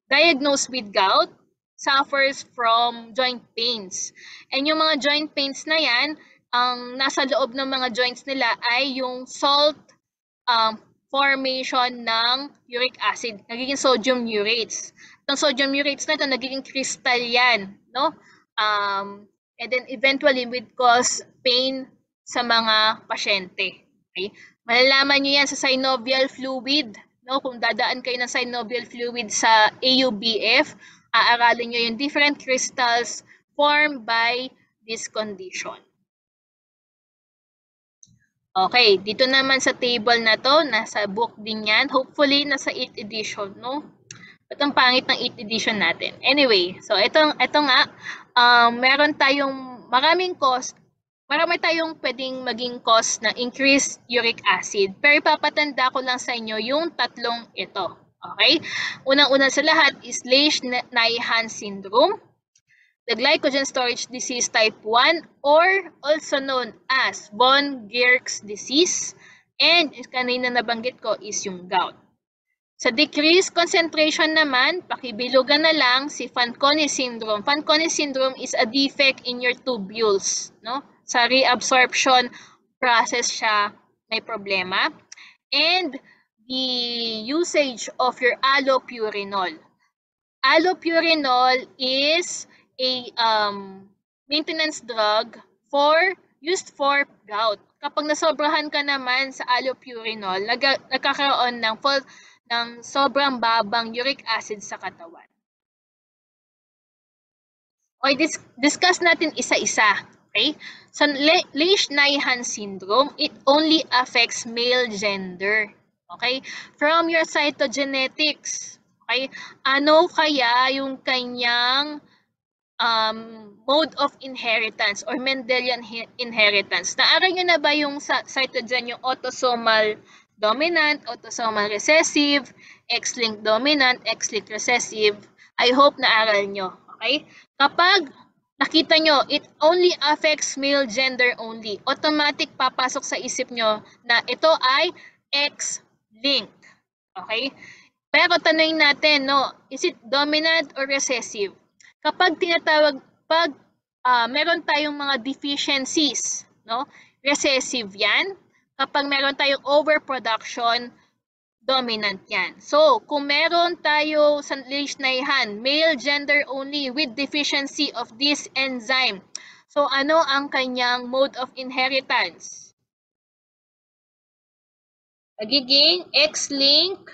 [SPEAKER 1] diagnosed with gout suffers from joint pains. And yung mga joint pains na yan, ang nasa loob ng mga joints nila ay yung salt formation ng uric acid, nagiging sodium urates. Itong sodium urates na ito, nagiging crystal yan, no? and then eventually would cause pain sa mga pasyente. Okay? Malalaman nyo yan sa synovial fluid. No? Kung dadaan kayo ng synovial fluid sa AUBF, aaralin nyo yung different crystals formed by this condition. Okay, dito naman sa table na to, nasa book din yan. Hopefully, nasa 8th edition, no? Ba't ang pangit ng 8th edition natin? Anyway, so ito nga, meron tayong marami tayong pwedeng maging cause na increased uric acid. Pero ipapatanda ko lang sa inyo yung tatlong ito. Okay? Unang-una sa lahat is Lesch-Nyhan syndrome, the glycogen storage disease type 1, or also known as von Gierk's disease, and kanina nabanggit ko is yung gout. Sa decreased concentration naman, pakibilugan na lang si Fanconi syndrome. Fanconi syndrome is a defect in your tubules, no? Sa reabsorption process siya may problema. And the usage of your allopurinol. Allopurinol is a maintenance drug used for gout. Kapag nasobrahan ka naman sa allopurinol, nagkakaroon ng sobrang babang uric acid sa katawan. Okay, discuss natin isa-isa. Okay? Sa Lesch-Nyhan syndrome, it only affects male gender. Okay? From your cytogenetics. Okay? Ano kaya yung kanyang mode of inheritance or Mendelian inheritance? Naaral nyo na ba yung cytogen, yung autosomal dominant, autosomal recessive, X-linked dominant, X-linked recessive? I hope naaral nyo. Okay? Kapag nakita nyo, it only affects male gender only, automatic papasok sa isip nyo na ito ay X-linked. Okay? Pero tanungin natin, no, is it dominant or recessive? Kapag meron tayong mga deficiencies, no, recessive yan. Kapag meron tayong overproduction, dominant yan. So, kung meron tayo sa Lesch-Nyhan, male gender only with deficiency of this enzyme. So, ano ang kanyang mode of inheritance? Magiging X-linked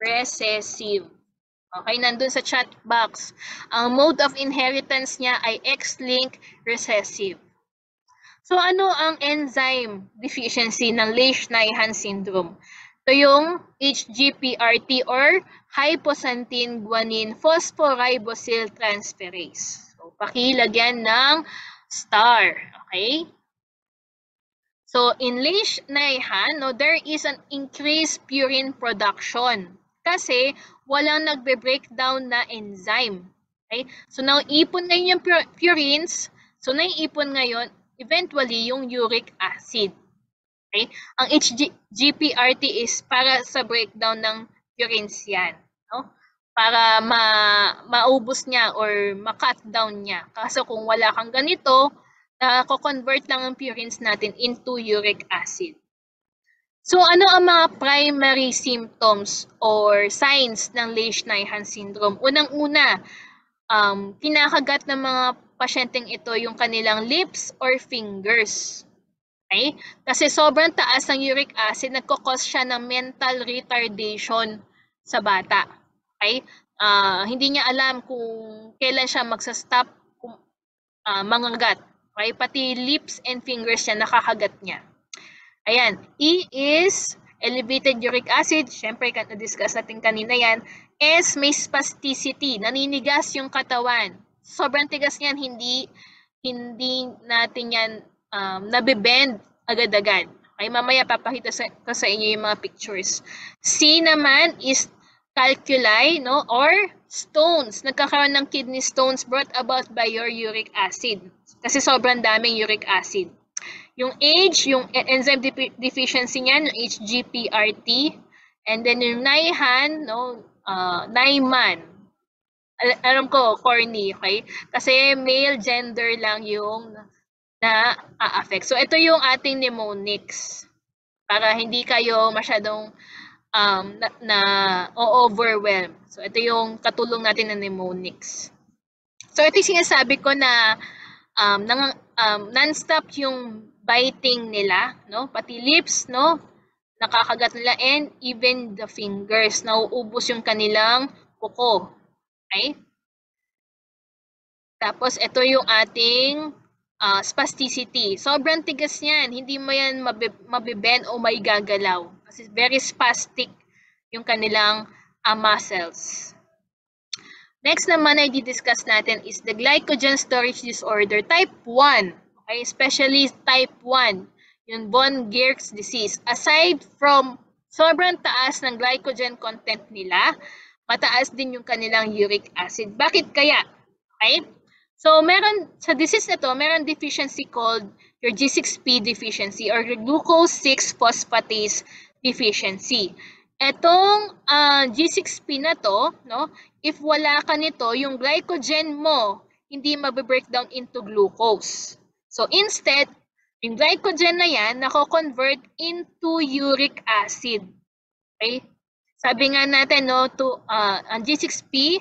[SPEAKER 1] recessive. Okay, nandun sa chat box. Ang mode of inheritance niya ay X-linked recessive. So, ano ang enzyme deficiency ng Lesch-Nyhan syndrome? Ito yung HGPRT or hypoxanthine guanine phosphoribosyl transferase. So, pakilagyan ng star. Okay? So, in Lesch-Nyhan, no, there is an increased purine production kasi walang nagbe-breakdown na enzyme. Okay? So, naiipon ngayon yung purines. So, naiipon ngayon, eventually, yung uric acid. Okay? Ang HGPRT is para sa breakdown ng purines yan. No? Para maubos niya or ma-cut down niya. Kasi kung wala kang ganito, nako-convert lang ang purines natin into uric acid. So, ano ang mga primary symptoms or signs ng Lesch-Nyhan syndrome? Unang-una, kinakagat ng mga pasyenteng ito yung kanilang lips or fingers. Okay? Kasi sobrang taas ng uric acid, nagkakos siya ng mental retardation sa bata. Okay? Hindi niya alam kung kailan siya magsa-stop mangagat. Okay? Pati lips and fingers niya, nakakagat niya. Ayan, E is elevated uric acid. Siyempre, na-discuss natin kanina yan. S, may spasticity. Naninigas yung katawan. Sobrang tigas niyan, hindi natin yan nabibend agad-agad. Okay, mamaya papakita ko sa inyo yung mga pictures. C naman is calculi, no, or stones. Nagkakaroon ng kidney stones brought about by your uric acid. Kasi sobrang daming uric acid. Yung age, yung enzyme deficiency niyan, yung HGPRT, and then yung Nyhan, no, Nyman. Alam ko, corny, okay? Kasi male gender lang yung na-affect. So, ito yung ating mnemonics. Para hindi kayo masyadong na-overwhelm. So, ito yung katulong natin na mnemonics. So, ito yung sinasabi ko na non-stop yung biting nila, no? Pati lips, no? Nakakagat nila, and even the fingers, nauubos yung kanilang kuko. Okay? Tapos ito yung ating spasticity. Sobrang tigas niyan, hindi mo yan mabibend o may gagalaw. Kasi very spastic yung kanilang muscles. Next naman ay di-discuss natin is the glycogen storage disorder type 1. Okay, especially type 1, yung von Geerk's disease. Aside from sobrang taas ng glycogen content nila, mataas din yung kanilang uric acid. Bakit kaya? Okay? So, meron sa disease na to, meron deficiency called your G6P deficiency or glucose 6 phosphatase deficiency. Etong G6P na to, no, if wala ka nito, yung glycogen mo hindi mabe-breakdown into glucose. So instead, yung glycogen na yan nako-convert into uric acid. Okay? Sabi nga natin, no, ang G6P,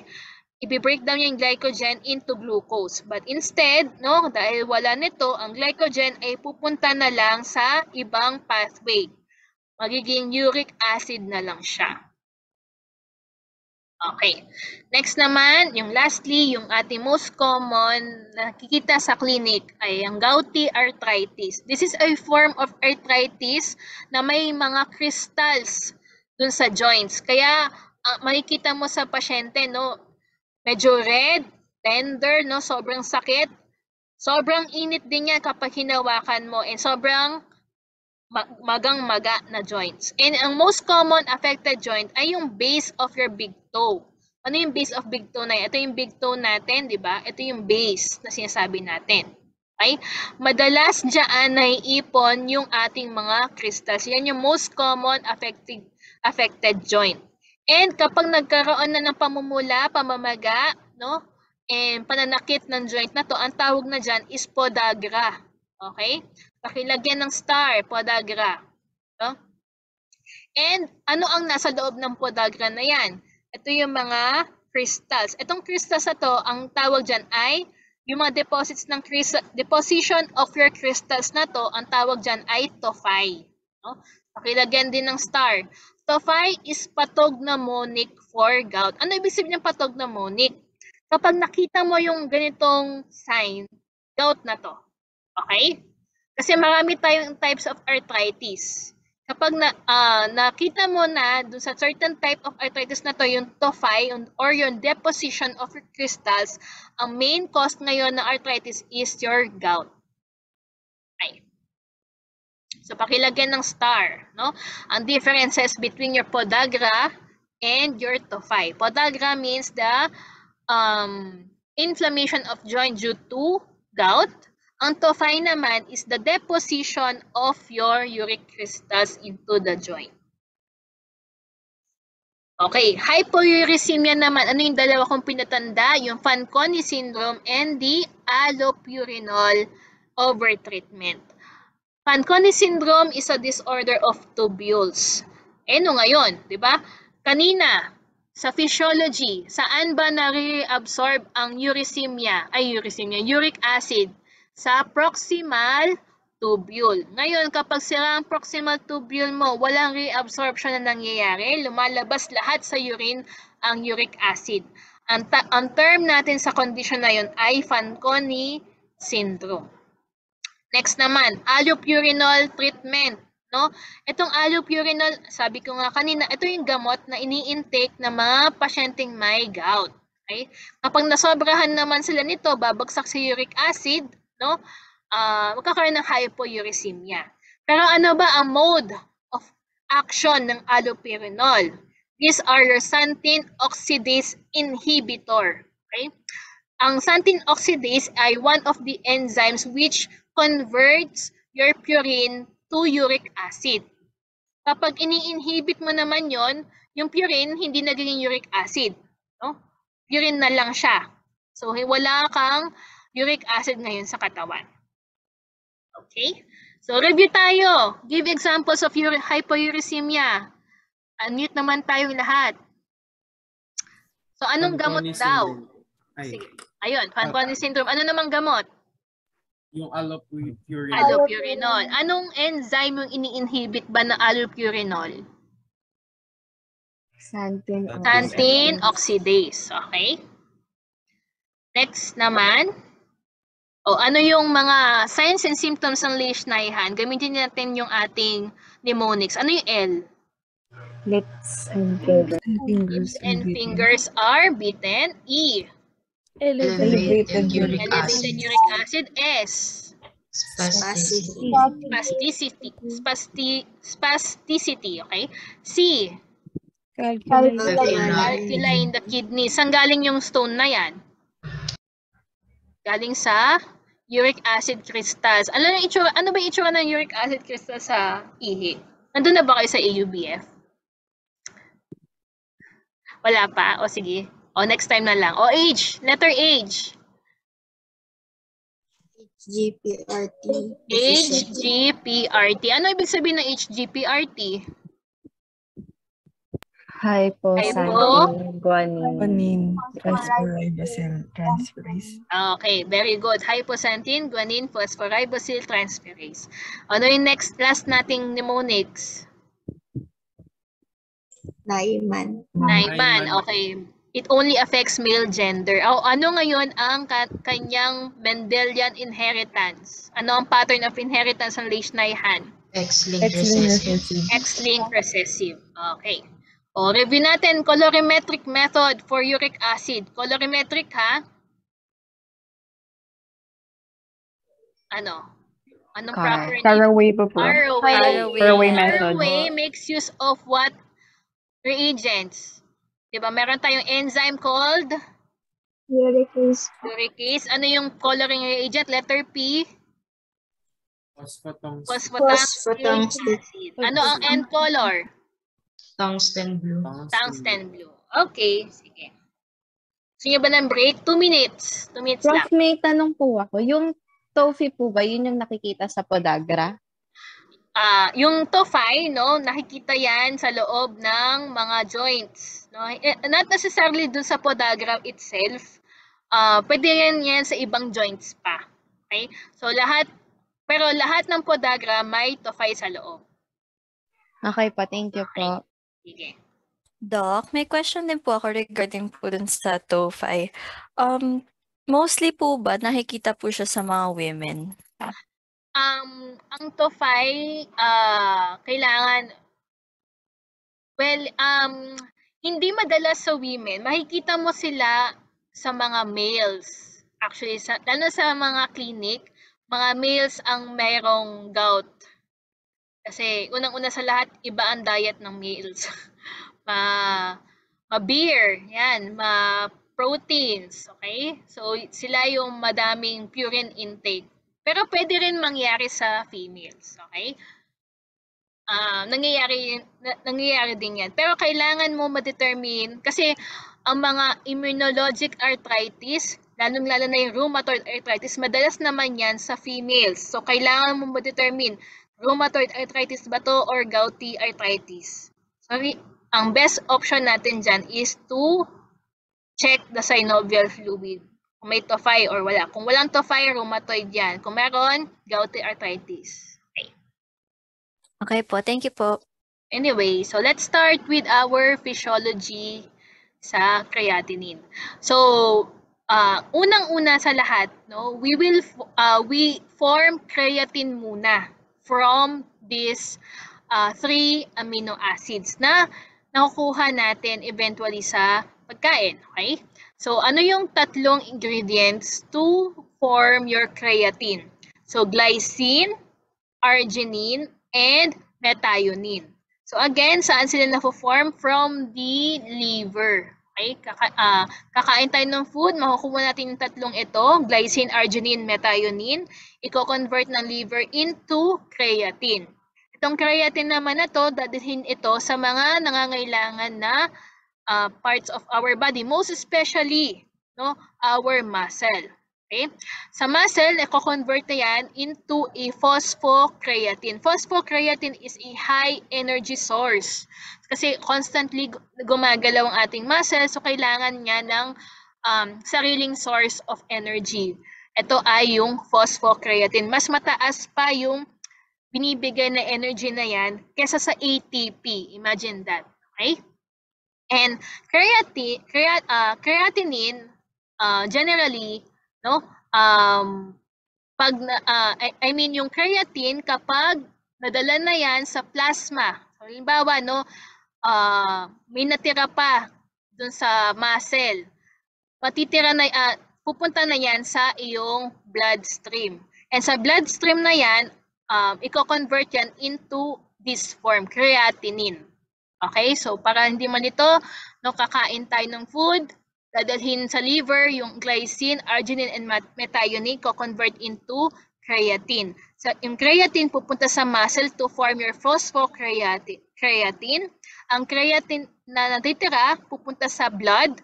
[SPEAKER 1] i-breakdown niya yung glycogen into glucose. But instead, no, dahil wala nito, ang glycogen ay pupunta na lang sa ibang pathway. Magiging uric acid na lang siya. Okay. Next naman, yung lastly, yung ating most common nakikita sa clinic ay ang gouty arthritis. This is a form of arthritis na may mga crystals dun sa joints. Kaya makikita mo sa pasyente, no, medyo red, tender, no, sobrang sakit. Sobrang init din yan kapag hinawakan mo, and sobrang magang-maga na joints. And ang most common affected joint ay yung base of your big toe. Ano yung base of big toe na yan? Ito yung big toe natin, di ba? Ito yung base na sinasabi natin. Okay? Madalas dyan naiipon yung ating mga crystals. Yan yung most common affected joint. And kapag nagkaroon na ng pamumula, pamamaga, no, and pananakit ng joint na to, ang tawag na dyan is podagra. Okay? Pakilagyan ng star, podagra. No? And ano ang nasa loob ng podagra na yan? Ito yung mga crystals. Itong crystals na to, ang tawag dyan ay yung mga deposition of your crystals na to, ang tawag dyan ay tophi. No? Pakilagyan din ng star. Tophi is pathognomonic for gout. Ano ibig sabihin ng pathognomonic? Kapag nakita mo yung ganitong sign, gout na to. Okay? Kasi marami tayong types of arthritis. Kapag nakita mo na dun sa certain type of arthritis na to, yung tophi or yung deposition of crystals, ang main cause ngayon ng arthritis is your gout. Okay. So, pakilagyan ng star, no? Ang differences between your podagra and your tophi. Podagra means the inflammation of joint due to gout. Ang tophi naman is the deposition of your uric crystals into the joint. Okay, hypouricemia naman. Ano yung dalawa kong pinatanda? Yung Fanconi syndrome and the allopurinol overtreatment. Fanconi syndrome is a disorder of tubules. No ngayon, di ba? Kanina, sa physiology, saan ba nare-absorb ang uric acid? Sa proximal tubule. Ngayon, kapag sira ang proximal tubule mo, walang reabsorption na nangyayari, lumalabas lahat sa urine ang uric acid. Ang term natin sa condition na yun ay Fanconi syndrome. Next naman, allopurinol treatment. No? Itong allopurinol, sabi ko nga kanina, ito yung gamot na ini-intake ng mga pasyenteng may gout. Okay? Kapag nasobrahan naman sila nito, babagsak sa uric acid, no? Magkakaroon ng hypouricemia. Pero ano ba ang mode of action ng allopurinol? These are your xanthine oxidase inhibitor. Okay? Ang xanthine oxidase ay one of the enzymes which converts your purine to uric acid. Kapag ini-inhibit mo naman yon, yung purine hindi nagiging uric acid. No? Purine na lang siya. So, wala kang uric acid ngayon sa katawan. Okay? So, review tayo. Give examples of hypouricemia. Unmute naman tayong lahat. So, anong gamot daw? Sige. Ayun, Fanconi syndrome. Ano namang gamot?
[SPEAKER 4] Yung allopurinol.
[SPEAKER 1] Allopurinol. Anong enzyme yung ini-inhibit ba na allopurinol? Xanthine oxidase. Okay? Next naman. Ano yung mga signs and symptoms ng Leishmaniasis? Gamitin natin yung ating mnemonics. Ano yung L?
[SPEAKER 3] Lips and
[SPEAKER 1] Lips and fingers are bitten. E.
[SPEAKER 2] Elevated uric
[SPEAKER 1] Elevated
[SPEAKER 2] acid.
[SPEAKER 1] uric acid. S. Spasticity. Okay? C. Calculi in the kidney. Saan galing yung stone na yan? Galing sa uric acid crystals. Ano ba yung itsura ng uric acid crystals sa ihi? Nandun na ba kayo sa AUBF? Wala pa? O sige. Next time na lang. H. Letter H.
[SPEAKER 5] HGPRT.
[SPEAKER 1] HGPRT. Ano ibig sabihin ng HGPRT?
[SPEAKER 3] hypoxanthine guanine.
[SPEAKER 2] Guanine phosphoribosyl transferase.
[SPEAKER 1] Okay, very good. Hypoxanthine guanine phosphoribosyl transferase. Ano yung last nating mnemonics?
[SPEAKER 5] Naiman.
[SPEAKER 1] Naiman. Okay. It only affects male gender. Ano ngayon ang kanyang Mendelian inheritance? Ano ang pattern of inheritance ng Leishmaniasis?
[SPEAKER 2] X-linked recessive.
[SPEAKER 1] X-linked recessive. Okay. Review natin colorimetric method for uric acid. Colorimetric ha? Anong proper name?
[SPEAKER 3] Caraway po po.
[SPEAKER 1] Caraway
[SPEAKER 3] method.
[SPEAKER 1] Caraway makes use of what reagents? Diba, meron tayong enzyme called uricase. Ano yung coloring reagent? Letter P. Phosphotungstic acid. Ano ang end color?
[SPEAKER 4] Tungsten blue.
[SPEAKER 1] Tungsten blue. Okay, sige. Gusto nyo ba ng break? 2 minutes. 2 minutes lang.
[SPEAKER 3] Prof, may tanong po ako. Yung TOFI po ba, yun yung nakikita sa podagra?
[SPEAKER 1] Yung tophi, no, nakikita yan sa loob ng mga joints. No? Not necessarily dun sa podagra itself. Pwede yan sa ibang joints pa. Okay? So, pero lahat ng podagra may tophi sa loob.
[SPEAKER 3] Okay po, thank you po.
[SPEAKER 1] Sige.
[SPEAKER 6] Doc, may question din po ako regarding po dun sa TOFI. Mostly po ba nakikita po siya sa mga women?
[SPEAKER 1] Ang tophi, kailangan, hindi madalas sa women. Makikita mo sila sa mga males. Actually, lalo sa mga clinic, mga males ang mayroong gout. Kasi unang-una sa lahat, iba ang diet ng males. Ma-beer, yan, ma-proteins, okay? So, sila yung madaming purine intake. Pero pwede rin mangyari sa females, okay? Nangyayari din yan. Pero kailangan mo ma-determine, kasi ang mga immunologic arthritis, lalong-lalo na yung rheumatoid arthritis, madalas naman yan sa females. So, kailangan mo ma-determine, rheumatoid arthritis ba to or gouty arthritis? Sorry, ang best option natin dyan is to check the synovial fluid. Kung may tophi or wala. Kung walang tophi, rheumatoid yan. Kung meron, gouty arthritis. Okay.
[SPEAKER 6] Okay po, thank you po.
[SPEAKER 1] Anyway, so let's start with our physiology sa creatinine. So, unang-una sa lahat, no, we form creatine muna from these 3 amino acids na nakukuha natin eventually sa pagkain, okay? So, ano yung 3 ingredients to form your creatine? So, glycine, arginine, and methionine. So, again, saan sila na-form? From the liver. Okay? Kakain tayo ng food, makukuha natin yung 3 ito, glycine, arginine, methionine. Iko-convert ng liver into creatine. Itong creatine naman na to, dadalhin ito sa mga nangangailangan na parts of our body, most especially, no, our muscle. Okay? Sa muscle, i-convert na yan into a phosphocreatine. Phosphocreatine is a high energy source. Kasi constantly gumagalaw ang ating muscle, so kailangan niya ng sariling source of energy. Ito ay yung phosphocreatine. Mas mataas pa yung binibigay na energy na yan kesa sa ATP. Imagine that. Okay? And creatinine, generally, no, pag I mean yung creatine kapag nadala na yan sa plasma. So, halimbawa, no, may natira pa dun sa muscle. Matitira na, pupunta na yan sa iyong bloodstream. And sa bloodstream na yan, i-convert yan into this form, creatinine. Okay, so para hindi man ito, no, kakain tayo ng food, dadalhin sa liver yung glycine, arginine, and methionine, co-convert into creatine. So yung creatine pupunta sa muscle to form your phosphocreatine. Ang creatine na natitira pupunta sa blood,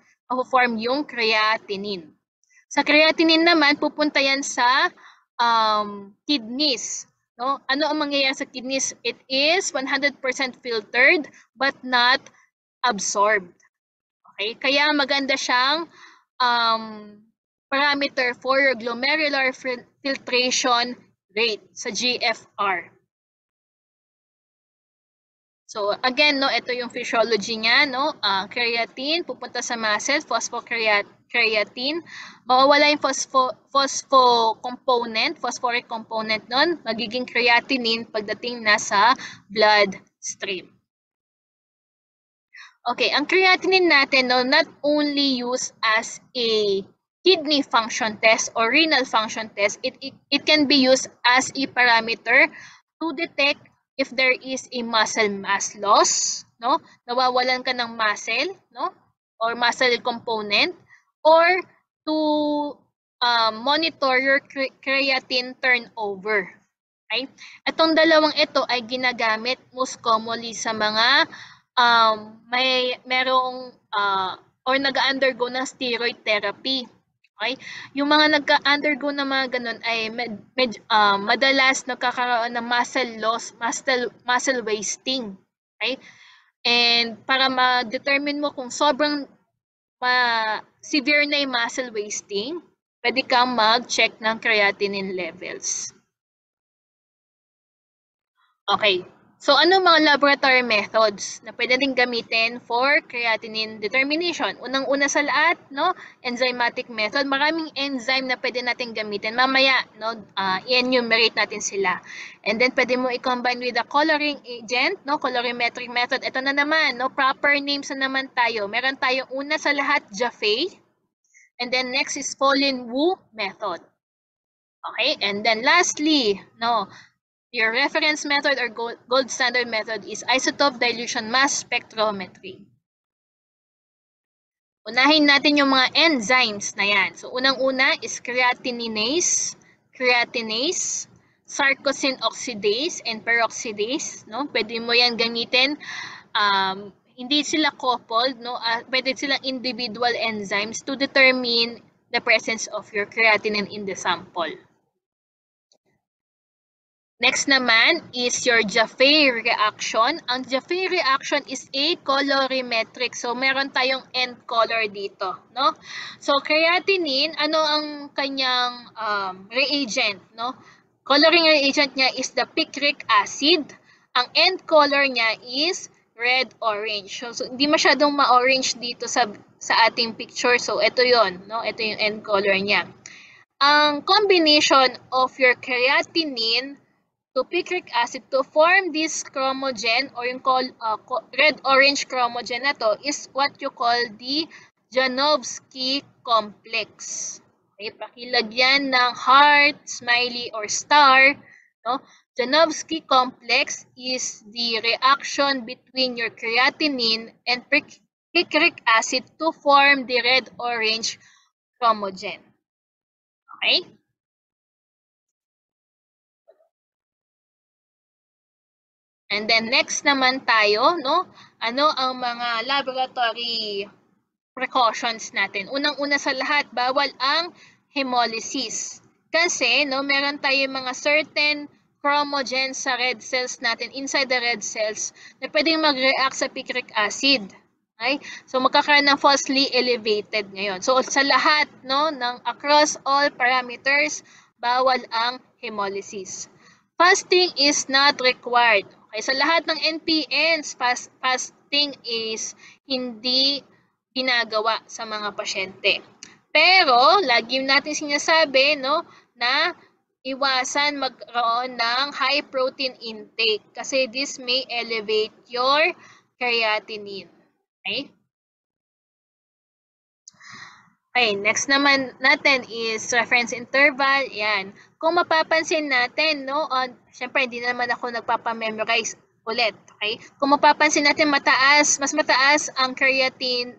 [SPEAKER 1] form yung creatinine. Sa creatinine naman, pupunta yan sa kidneys. No? Ano ang mangyayari sa kidneys? It is 100% filtered but not absorbed. Okay? Kaya maganda siyang parameter for your glomerular filtration rate sa GFR. So again, no, ito yung physiology niya, no? Creatine pupunta sa muscle, phosphocreatine. Mawawala yung phosphoric component nun, magiging creatinine pagdating na sa bloodstream. Okay, ang creatinine natin, no, not only used as a kidney function test or renal function test, it can be used as a parameter to detect if there is a muscle mass loss, no? Nawawalan ka ng muscle, no? Or muscle component, or to monitor your creatine turnover. Okay? Itong dalawang ito ay ginagamit most commonly sa mga merong or nag-undergo ng steroid therapy. Okay? Yung mga nagka-undergo na mga ganun ay madalas nagkakaroon ng muscle loss, muscle wasting. Okay? And para ma-determine mo kung sobrang severe na yung muscle wasting, pwede kang mag-check ng creatinine levels. Okay. So, ano mga laboratory methods na pwede din gamitin for creatinine determination? Unang-una sa lahat, no, enzymatic method. Maraming enzyme na pwede natin gamitin. Mamaya, no, i-enumerate natin sila. And then, pwede mo i-combine with the coloring agent, no, colorimetric method. Ito na naman, no, proper names na naman tayo. Meron tayong una sa lahat, Jaffe. And then, next is Follin-Wu method. Okay, and then lastly, no, your reference method or gold standard method is isotope dilution mass spectrometry. Unahin natin yung mga enzymes na yan. So, unang-una is creatinase, sarcosine oxidase, and peroxidase. No? Pwede mo yan gamitin. Hindi sila coupled. No? Pwede silang individual enzymes to determine the presence of your creatinine in the sample. Next naman is your Jaffe reaction. Ang Jaffe reaction is a colorimetric. So, meron tayong end color dito. No? So, creatinine, ano ang kanyang reagent? No? Coloring reagent niya is the picric acid. Ang end color niya is red-orange. So, hindi masyadong ma-orange dito sa ating picture. So, ito yon, no? Ito yung end color niya. Ang combination of your creatinine to picric acid to form this chromogen or yung red-orange chromogen na to is what you call the Janovsky complex. Okay, pakilagyan ng heart, smiley, or star. No? Janovsky complex is the reaction between your creatinine and picric acid to form the red-orange chromogen. Okay? And then next naman tayo, no? Ano ang mga laboratory precautions natin? Unang-una sa lahat, bawal ang hemolysis. Kasi, no, meron tayong mga certain chromogens sa red cells natin, inside the red cells, na pwedeng mag-react sa picric acid. Okay? So magkakaroon ng falsely elevated ngayon. So sa lahat no ng across all parameters, bawal ang hemolysis. Fasting is not required. Okay, sa lahat ng NPNs, fasting is hindi ginagawa sa mga pasyente. Pero lagi natin sinasabi no na iwasan magkaroon ng high protein intake kasi this may elevate your creatinine. Okay? Okay, next naman natin is reference interval. Yan. Kung mapapansin natin, no, syempre hindi naman ako nagpapamemorize ulit. Okay? Kung mapapansin natin mas mataas ang creatinine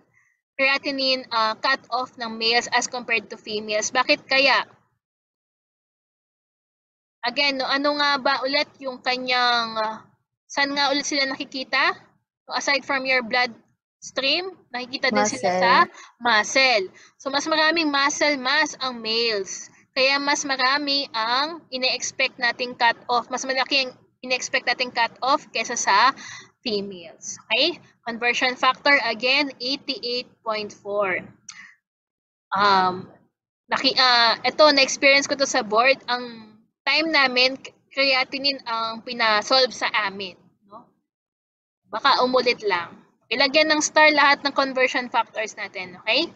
[SPEAKER 1] cut-off ng males as compared to females. Bakit kaya? Again, no, ano nga ba ulit yung kanyang, saan nga ulit sila nakikita? Aside from your blood stream, nakikita din sila sa muscle. So, mas maraming muscle mass ang males. Kaya mas marami ang ine-expect nating cut-off. Mas malaki ang ine-expect nating cut-off kesa sa females. Okay? Conversion factor, again, 88.4. Ito, na-experience ko to sa board. Ang time namin, creatinine ang pinasolve sa amin. No? Baka umulit lang. Ilagyan ng star lahat ng conversion factors natin, okay?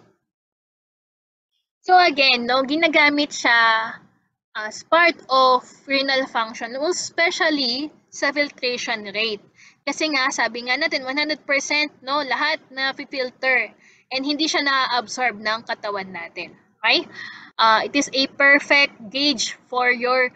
[SPEAKER 1] So again, no, ginagamit siya as part of renal function, especially sa filtration rate. Kasi nga, sabi nga natin, 100% no, lahat na filter and hindi siya na-absorb ng katawan natin. Okay? It is a perfect gauge for your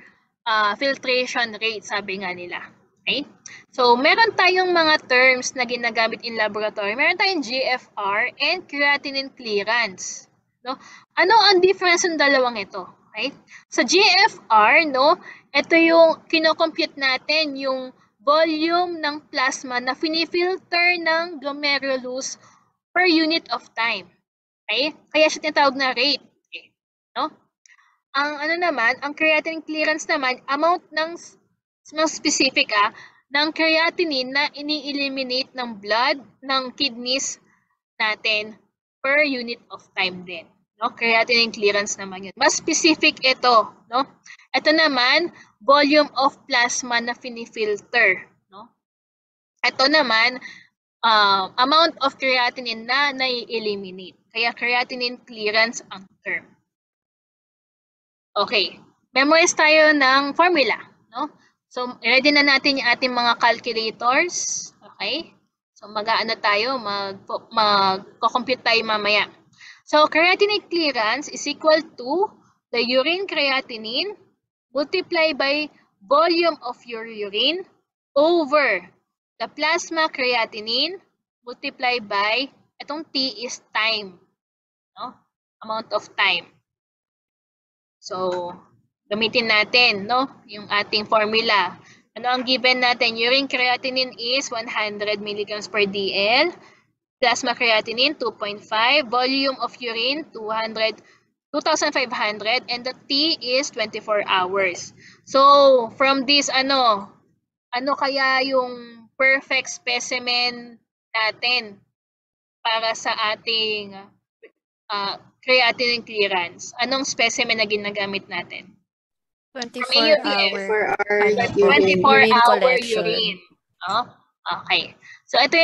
[SPEAKER 1] filtration rate, sabi nga nila. Okay? So, meron tayong mga terms na ginagamit in laboratory. Meron tayong GFR and creatinine clearance. No? Ano ang difference ng dalawang ito? Okay? Sa GFR, no, ito yung kinocompute natin yung volume ng plasma na finifilter ng glomerulus per unit of time. Okay? Kaya siya tinatawag na rate. Okay? No? Ang creatinine clearance naman, amount ng specific ng creatinine na ini-eliminate ng blood ng kidneys natin per unit of time din. No? Creatinine clearance naman yun. Mas specific ito. No? Ito naman, volume of plasma na finifilter. No? Ito naman, amount of creatinine na nai-eliminate. Kaya creatinine clearance ang term. Okay. Memorize tayo ng formula. No? So, ready na natin yung ating mga calculators. Okay? So, mag-aano tayo, mag-compute tayo mamaya. So, creatinine clearance is equal to the urine creatinine multiplied by volume of your urine over the plasma creatinine multiplied by, itong T is time. No? Amount of time. So, gamitin natin, no, yung ating formula. Ano ang given natin? Urine creatinine is 100 mg per dl. Plasma creatinine, 2.5. Volume of urine, 2,500. And the T is 24 hours. So, from this, ano kaya yung perfect specimen natin para sa ating creatinine clearance? Anong specimen na ginagamit natin?
[SPEAKER 6] 24-hour
[SPEAKER 1] urine. Oh, okay. So ito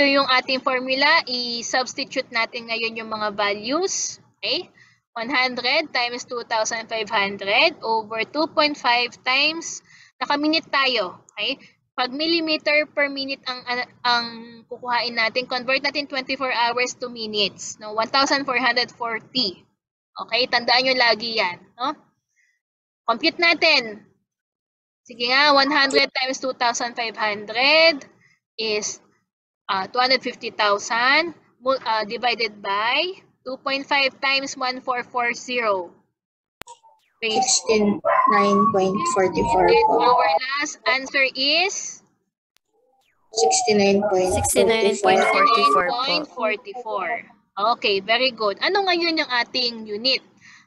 [SPEAKER 1] yung ating formula. I-substitute natin ngayon yung mga values. Okay? 100 times 2,500 over 2.5 times, naka-minute tayo. Okay? Pag millimeter per minute ang kukuhain natin, convert natin 24 hours to minutes. No? 1,440. Okay? Tandaan nyo lagi yan. No? Compute natin. Sige nga, 100 times 2,500 is 250,000 divided by 2.5 times 1,440.
[SPEAKER 5] 69.44 po.
[SPEAKER 1] Our last answer is
[SPEAKER 6] 69.44 po.
[SPEAKER 1] 69.44. Okay, very good. Ano ngayon yung ating unit?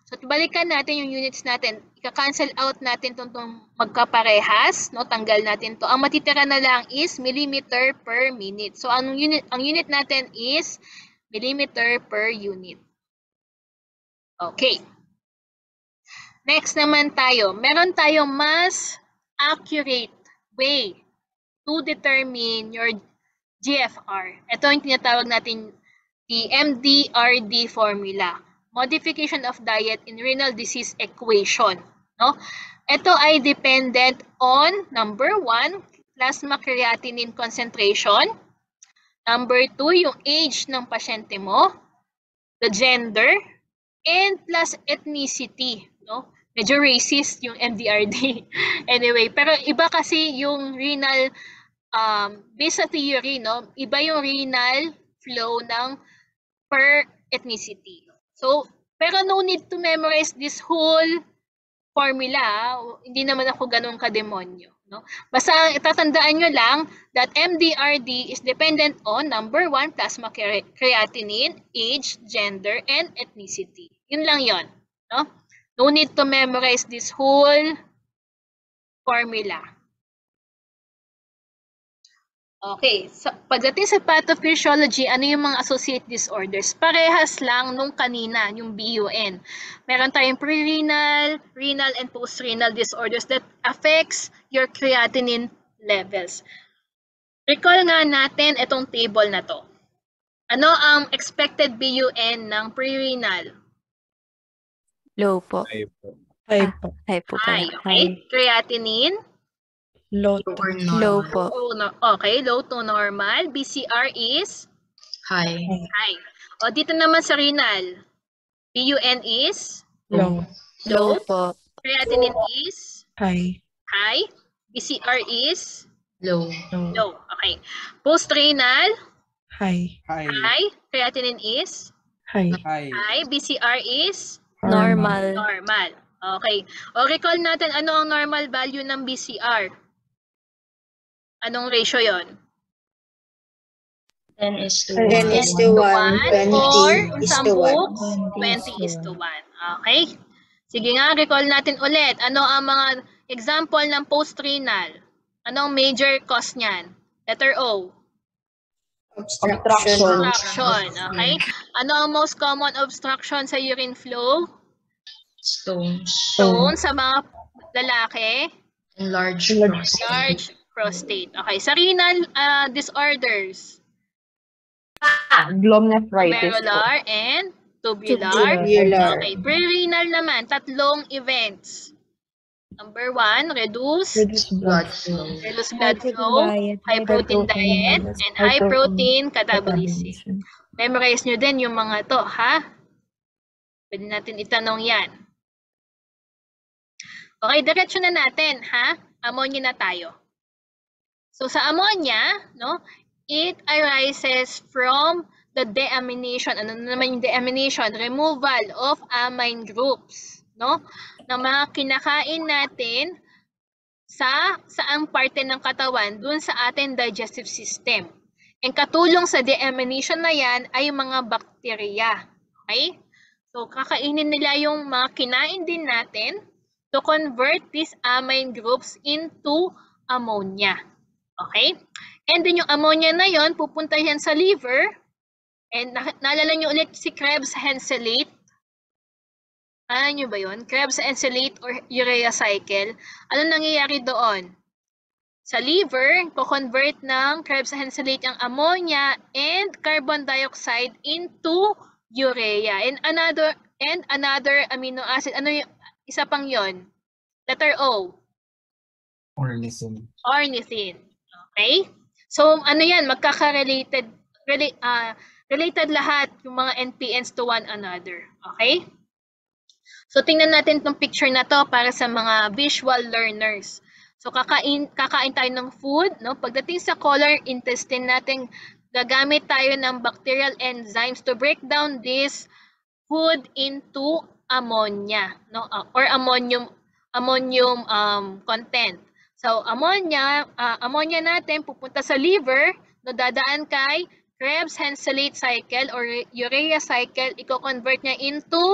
[SPEAKER 1] So, balikan natin yung units natin. Ika-cancel out natin itong magkaparehas. No? Tanggal natin to. Ang matitira na lang is millimeter per minute. So, ang unit natin is millimeter per unit. Okay. Next naman tayo. Meron tayong mas accurate way to determine your GFR. Ito yung tinatawag natin the MDRD formula. Modification of diet in renal disease equation. No? Ito ay dependent on number 1, plasma creatinine concentration. Number 2, yung age ng pasyente mo, the gender, and plus ethnicity. No? Medyo racist yung MDRD. Anyway, pero iba kasi yung renal, based sa theory, no? Iba yung renal flow ng per ethnicity. So, pero no need to memorize this whole formula. Hindi naman ako ganun kademonyo. No? Basta itatandaan nyo lang that MDRD is dependent on number 1, plasma creatinine, age, gender, and ethnicity. Yun lang yon. No? No need to memorize this whole formula. Okay, so pagdating sa pathophysiology, ano yung mga associate disorders? Parehas lang nung kanina, yung BUN. Meron tayong pre-renal, renal, and post-renal disorders that affects your creatinine levels. Recall nga natin itong table na to. Ano ang expected BUN ng pre-renal?
[SPEAKER 6] Low po.
[SPEAKER 2] High po.
[SPEAKER 6] High po
[SPEAKER 1] High,
[SPEAKER 6] pala.
[SPEAKER 1] okay? Creatinine?
[SPEAKER 2] Low
[SPEAKER 4] Low
[SPEAKER 2] to.
[SPEAKER 4] or
[SPEAKER 6] Low
[SPEAKER 4] normal?
[SPEAKER 6] po.
[SPEAKER 1] Okay, low to normal. BCR is?
[SPEAKER 4] High.
[SPEAKER 1] High. O dito naman sa renal, BUN is?
[SPEAKER 2] Low.
[SPEAKER 6] Low po.
[SPEAKER 1] Creatinine is?
[SPEAKER 2] High.
[SPEAKER 1] High. BCR is?
[SPEAKER 4] Low.
[SPEAKER 2] Low.
[SPEAKER 1] Low. Okay. Post-renal,
[SPEAKER 2] High.
[SPEAKER 1] high. Creatinine is?
[SPEAKER 2] High.
[SPEAKER 1] High. BCR is?
[SPEAKER 6] Normal.
[SPEAKER 1] Normal. Okay. O recall natin ano ang normal value ng BCR. Anong ratio yon?
[SPEAKER 4] 10 is to
[SPEAKER 5] 10 is to 1,
[SPEAKER 1] or
[SPEAKER 5] 20 is
[SPEAKER 1] some
[SPEAKER 5] to 1.
[SPEAKER 1] books, 20 is to 1. Okay? Sige nga, recall natin ulit. Ano ang mga example ng post-renal? Anong major cause niyan? Letter O.
[SPEAKER 5] Obstruction.
[SPEAKER 1] Obstruction. Okay? Ano ang most common obstruction sa urine flow?
[SPEAKER 4] stones.
[SPEAKER 1] Stones sa mga lalaki.
[SPEAKER 4] Enlarged
[SPEAKER 2] Enlarged
[SPEAKER 4] prostate.
[SPEAKER 1] Large prostate. Okay. Sa renal disorders.
[SPEAKER 3] Glomerulitis po.
[SPEAKER 1] Glomerular and tubular.
[SPEAKER 5] Tubular.
[SPEAKER 1] Okay. Pre-renal naman, tatlong events. Number 1, reduce
[SPEAKER 4] Blood flow.
[SPEAKER 1] blood flow, high protein diet, and high protein catabolism. Memorize nyo din yung mga to, ha? Pwede natin itanong yan. Okay, diretso na natin, ha? Ammonia na tayo. So sa ammonia, no, it arises from the deamination. Ano naman yung deamination? Removal of amine groups, no? Na mga kinakain natin sa saang parte ng katawan dun sa ating digestive system. Ang katulong sa deamination na yan ay mga bakterya. Okay? So, kakainin nila yung mga kinain din natin to convert these amine groups into ammonia. Okay? And then yung ammonia na yon pupunta yan sa liver. And naalala nyo ulit si Krebs Henselate. Alam nyo ba yun? Krebs Henselate or urea cycle. Ano nangyayari doon? Sa liver, ko-convert ng Krebs Henselate ang ammonia and carbon dioxide into urea. And another amino acid. Ano yung isa pang yon? Letter O.
[SPEAKER 7] Ornithine.
[SPEAKER 1] Ornithine. Okay? So, ano yan? Magkaka-related. Related lahat yung mga NPNs to one another. Okay? So, tingnan natin itong picture na to para sa mga visual learners. So, kakain tayo ng food. No? Pagdating sa color intestine natin, gagamit tayo ng bacterial enzymes to break down this food into ammonia, no? Or ammonium content. So, ammonia natin pupunta sa liver, no, dadaan kay Krebs Henselate cycle or urea cycle, i-convert niya into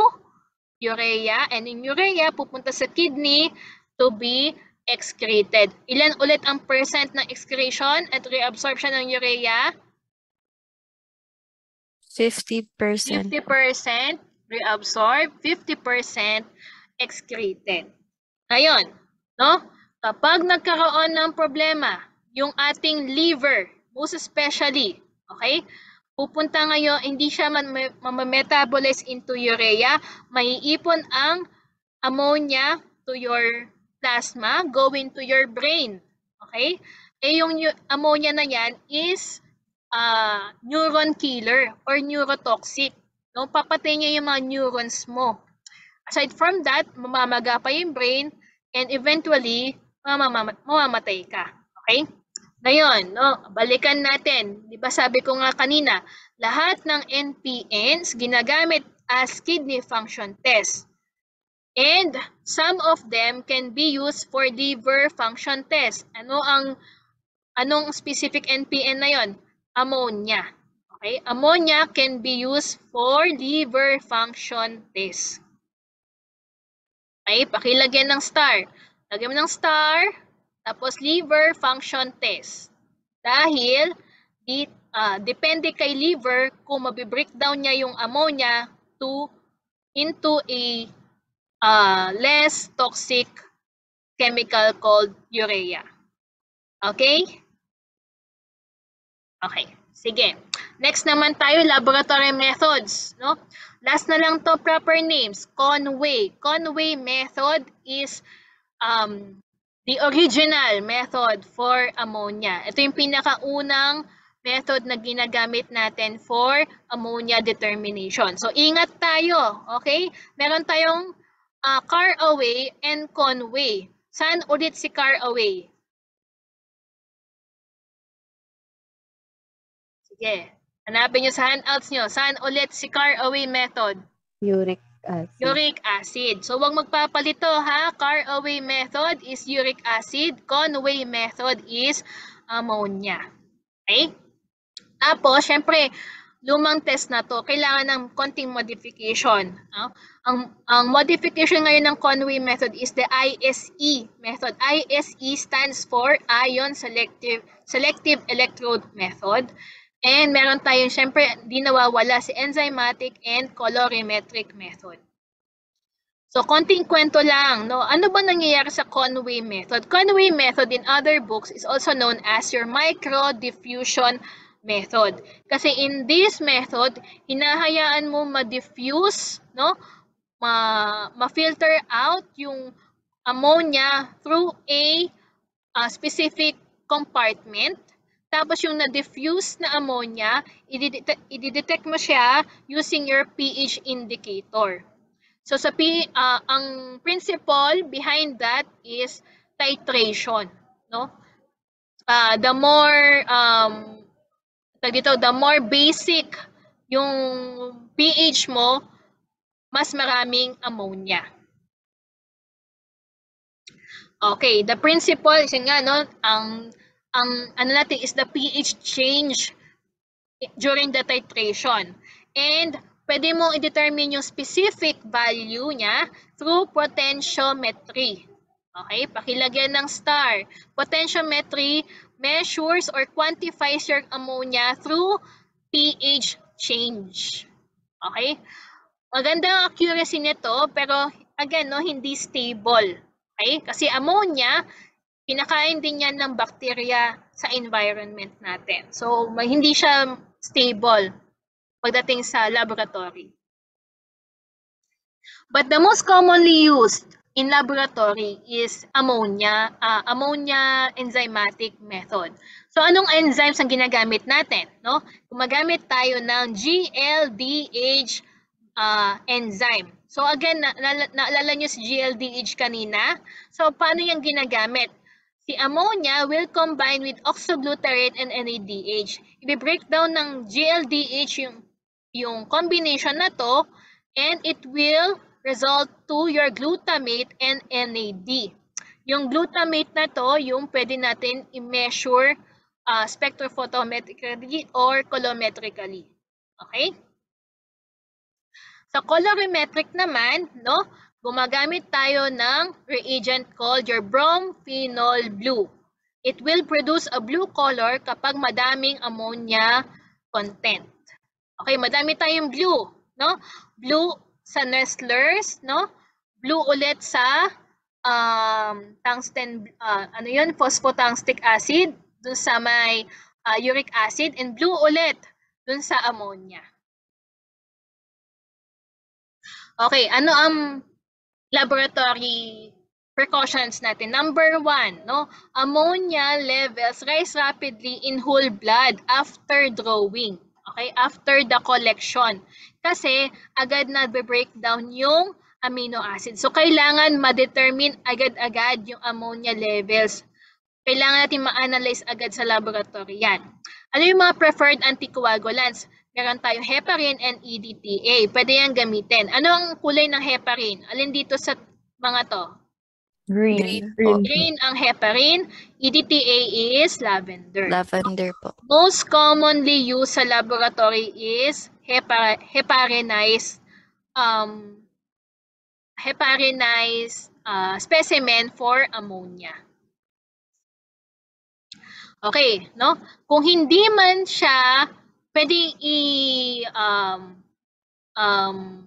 [SPEAKER 1] urea, and yung urea pupunta sa kidney to be excreted. Ilan ulit ang percent ng excretion at reabsorption ng urea?
[SPEAKER 6] 50%.
[SPEAKER 1] 50% reabsorbed, 50% excreted. Ngayon, no? Kapag nagkaroon ng problema, yung ating liver, most especially, okay? Pupunta ngayon, hindi siya metabolize into urea, maiipon ang ammonia to your plasma, going to your brain. Okay? Eh yung ammonia na yan is neuron killer or neurotoxic. No? Papatay niya yung mga neurons mo. Aside from that, mamamaga pa yung brain and eventually, mamamatay ka. Okay? Ngayon, no, balikan natin. Di ba sabi ko nga kanina, lahat ng NPNs ginagamit as kidney function test. And some of them can be used for liver function test. Anong specific NPN na yon? Ammonia. Okay? Ammonia can be used for liver function test. Okay? Pakilagyan ng star. Lagyan mo ng star, tapos liver function test. Dahil depende kay liver kung mabi-breakdown niya yung ammonia into a less toxic chemical called urea. Okay? Okay. Sige. Next naman tayo, laboratory methods. No? Last na lang to, proper names. Conway. Conway method is the original method for ammonia. Ito yung pinakaunang method na ginagamit natin for ammonia determination. So, ingat tayo. Okay? Meron tayong Caraway and Conway. Saan ulit si Caraway? Sige. Hanapin nyo sa handouts nyo. Saan ulit si Caraway method?
[SPEAKER 3] Uric acid.
[SPEAKER 1] Uric acid. So, huwag magpapalito ha. Caraway method is uric acid. Conway method is ammonia. Okay? Tapos, syempre, lumang test na to, kailangan ng konting modification. No? Ang modification ngayon ng Conway method is the ISE method. ISE stands for Ion Selective Electrode Method. And meron tayong, syempre, di nawawala si enzymatic and colorimetric method. So, konting kwento lang, no? Ano ba nangyayari sa Conway method? Conway method in other books is also known as your microdiffusion method. Kasi in this method, hinahayaan mo ma-diffuse, no? Ma-filter out yung ammonia through a specific compartment. Tapos yung na-diffuse na ammonia, i-detect mo siya using your pH indicator. So ang principle behind that is titration, no? The more basic yung pH mo, mas maraming ammonia. Okay, the principle is nga, no, ang ano natin is the pH change during the titration. And pwede mo i-determine yung specific value niya through potentiometry. Okay, pakilagyan ng star. Potentiometry measures or quantifies your ammonia through pH change. Okay? Maganda ang accuracy nito, pero again, no, hindi stable. Okay? Kasi ammonia, kinakain din yan ng bacteria sa environment natin. So, hindi siya stable pagdating sa laboratory. But the most commonly used in laboratory is ammonia enzymatic method. So, anong enzymes ang ginagamit natin? No? Gumagamit tayo ng GLDH enzyme. So, again, naalala nyo si GLDH kanina? So, paano yung ginagamit? Si ammonia will combine with oxoglutarate and NADH. I-break down ng GLDH yung combination na to, and it will result to your glutamate and NAD. Yung glutamate na to, yung pwede natin i-measure spectrophotometrically or colorimetrically. Okay? Sa colorimetric naman, no, gumagamit tayo ng reagent called your bromphenol blue. It will produce a blue color kapag madaming ammonia content. Okay, madami tayong blue, no? Blue sa Nestlers, no? Blue ulit sa tungsten, ano yun, phosphotungstic acid, dun sa may uric acid, and blue ulit dun sa ammonia. Okay, ano ang laboratory precautions natin? Number 1, no? Ammonia levels rise rapidly in whole blood after drawing. Okay, after the collection. Kasi agad na breakdown yung amino acid. So kailangan ma-determine agad-agad yung ammonia levels. Kailangan natin ma-analyze agad sa laboratory yan. Ano yung mga preferred anticoagulants? Meron tayong heparin and EDTA. Pwede yan gamitin. Ano ang kulay ng heparin? Alin dito sa mga to?
[SPEAKER 6] Green.
[SPEAKER 1] Green ang heparin. EDTA is lavender.
[SPEAKER 6] Lavender po.
[SPEAKER 1] Most commonly used sa laboratory is heparinized specimen for ammonia. Okay, no? Kung hindi man siya pwedeng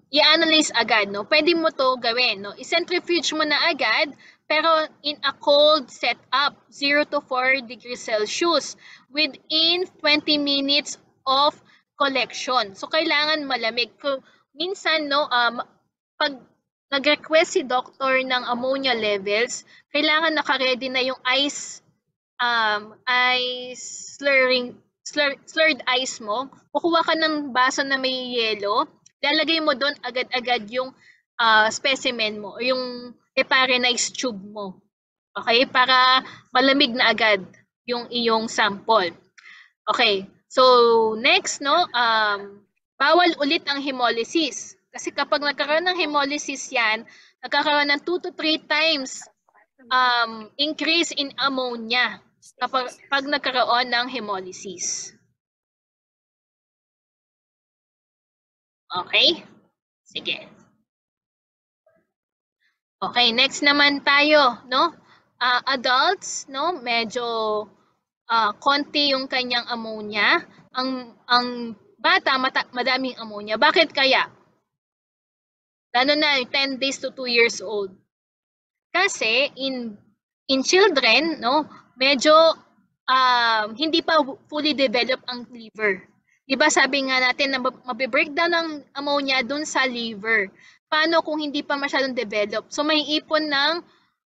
[SPEAKER 1] i-analyze agad, no? Pwede mo to gawin, no? I-centrifuge mo na agad, pero in a cold setup, 0 to 4 degrees Celsius, within 20 minutes of collection. So, kailangan malamig. Minsan, no, pag nag-request si doctor ng ammonia levels, kailangan naka-ready na yung slurred ice mo. Kukuha ka ng baso na may yelo, lalagay mo doon agad-agad yung specimen mo, o yung heparinized tube mo. Okay? Para malamig na agad yung iyong sample. Okay. So, next, no, bawal ulit ang hemolysis. Kasi kapag nagkaroon ng hemolysis yan, nagkakaroon ng 2 to 3 times increase in ammonia pag nagkaroon ng hemolysis. Okay? Sige. Okay, next naman tayo, no? Adults, no, medyo konti yung kanyang ammonia. Ang bata madaming ammonia. Bakit kaya? Lalo na 10 days to 2 years old. Kasi in children, no, medyo hindi pa fully develop ang liver. Diba sabi nga natin na mabe-breakdown ng ammonia dun sa liver. Paano kung hindi pa masyadong develop? So may ipon ng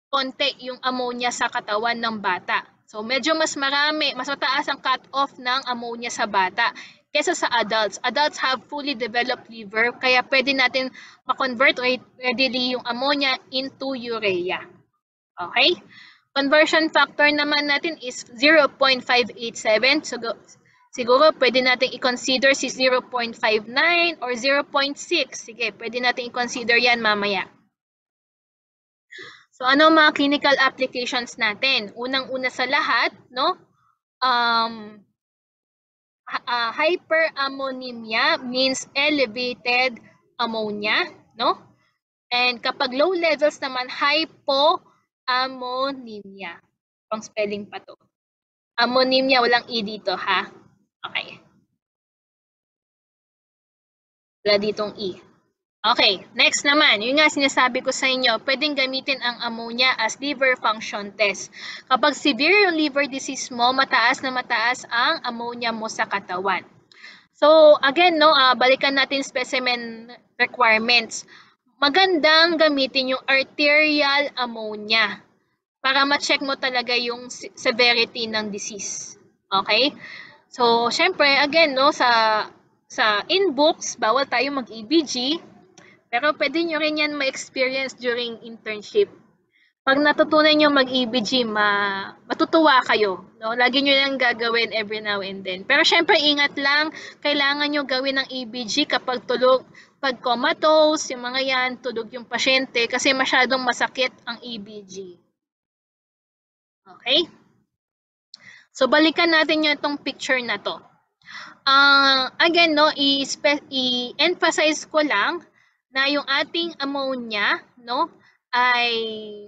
[SPEAKER 1] konti yung ammonia sa katawan ng bata. So medyo mas mataas ang cut-off ng ammonia sa bata kesa sa adults. Adults have fully developed liver, kaya pwede natin ma-convert readily yung ammonia into urea. Okay? Conversion factor naman natin is 0.587. So siguro pwede natin i-consider si 0.59 or 0.6. Sige, pwede natin i-consider yan mamaya. So ano mga clinical applications natin? Unang-una sa lahat, no? Hyperammonemia means elevated ammonia, no? And kapag low levels naman, hypoammonemia. Pang spelling pa to. Ammonemia, walang E dito, ha? Okay. Wala ditong E. Okay, next naman, yun nga sinasabi ko sa inyo, pwedeng gamitin ang ammonia as liver function test. Kapag severe yung liver disease mo, mataas na mataas ang ammonia mo sa katawan. So again, no, balikan natin specimen requirements. Magandang gamitin yung arterial ammonia para ma-check mo talaga yung severity ng disease. Okay? So, syempre, again, no, sa in-books, bawal tayo mag-EBG. Pero pwede nyo rin yan ma-experience during internship. Pag natutunan nyo mag-EBG, matutuwa kayo. No? Lagi nyo lang gagawin every now and then. Pero syempre, ingat lang. Kailangan nyo gawin ng EBG kapag tulog. Pag comatose, yung mga yan, tulog yung pasyente kasi masyadong masakit ang EBG. Okay? So, balikan natin yung itong picture na to. Again, no, i-emphasize ko lang na yung ating ammonia, no, ay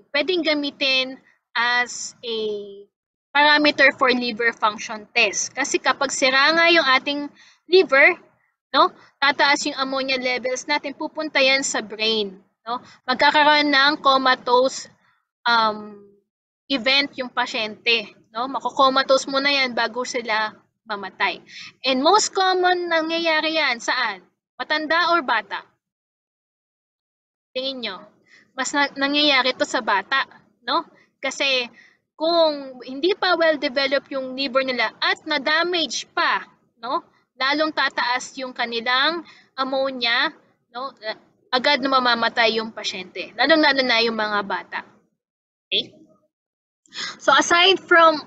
[SPEAKER 1] pwedeng gamitin as a parameter for liver function test. Kasi kapag sira nga yung ating liver, no, tataas yung ammonia levels natin, pupunta yan sa brain, no? Magkakaroon ng comatose event yung pasyente, no? Mako-comatose muna yan bago sila mamatay. And most common nangyayari yan saan? Matanda or bata? Tingin nyo, mas nangyayari to sa bata, no? Kasi kung hindi pa well-developed yung liver nila at na-damage pa, no? Lalong tataas yung kanilang ammonia, no? Agad na mamamatay yung pasyente. Lalong-lalo na yung mga bata. Okay? So aside from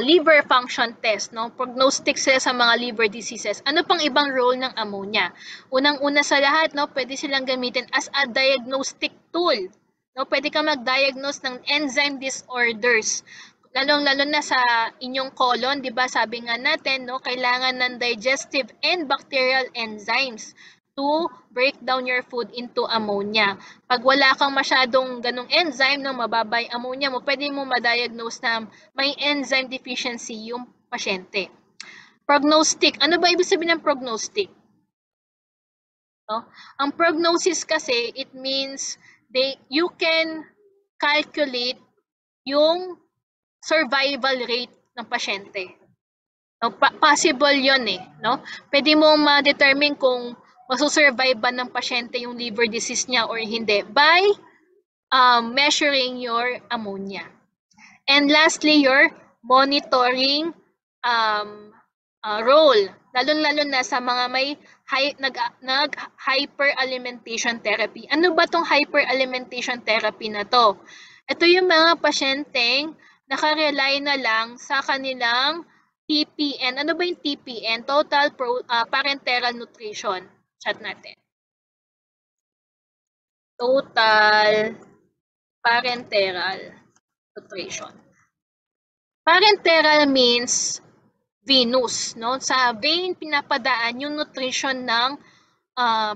[SPEAKER 1] liver function test, no, prognostic sila sa mga liver diseases, ano pang ibang role ng ammonia? Unang-una sa lahat, no, pwede silang gamitin as a diagnostic tool. No, pwede ka mag-diagnose ng enzyme disorders. Lalong-lalo na sa inyong colon, 'di ba? Sabi nga natin, no, kailangan ng digestive and bacterial enzymes to break down your food into ammonia. Pag wala kang masyadong ganong enzyme, no, mababay ammonia mo, pwede mo ma-diagnose na may enzyme deficiency yung pasyente. Prognostic. Ano ba ibig sabihin ng prognostic? No? Ang prognosis kasi, it means you can calculate yung survival rate ng pasyente. No, possible yun eh. No? Pwede mo ma-determine kung masusurvive ba ng pasyente yung liver disease niya or hindi by measuring your ammonia. And lastly, your monitoring role. Lalo-lalo na sa mga may nag-hyperalimentation therapy. Ano ba tong hyperalimentation therapy na to? Ito yung mga pasyenteng nakarely na lang sa kanilang TPN. Ano ba yung TPN? Total Parenteral Nutrition. Chat natin. Total Parenteral Nutrition. Parenteral means venous, no? Sa vein pinapadaan yung nutrition ng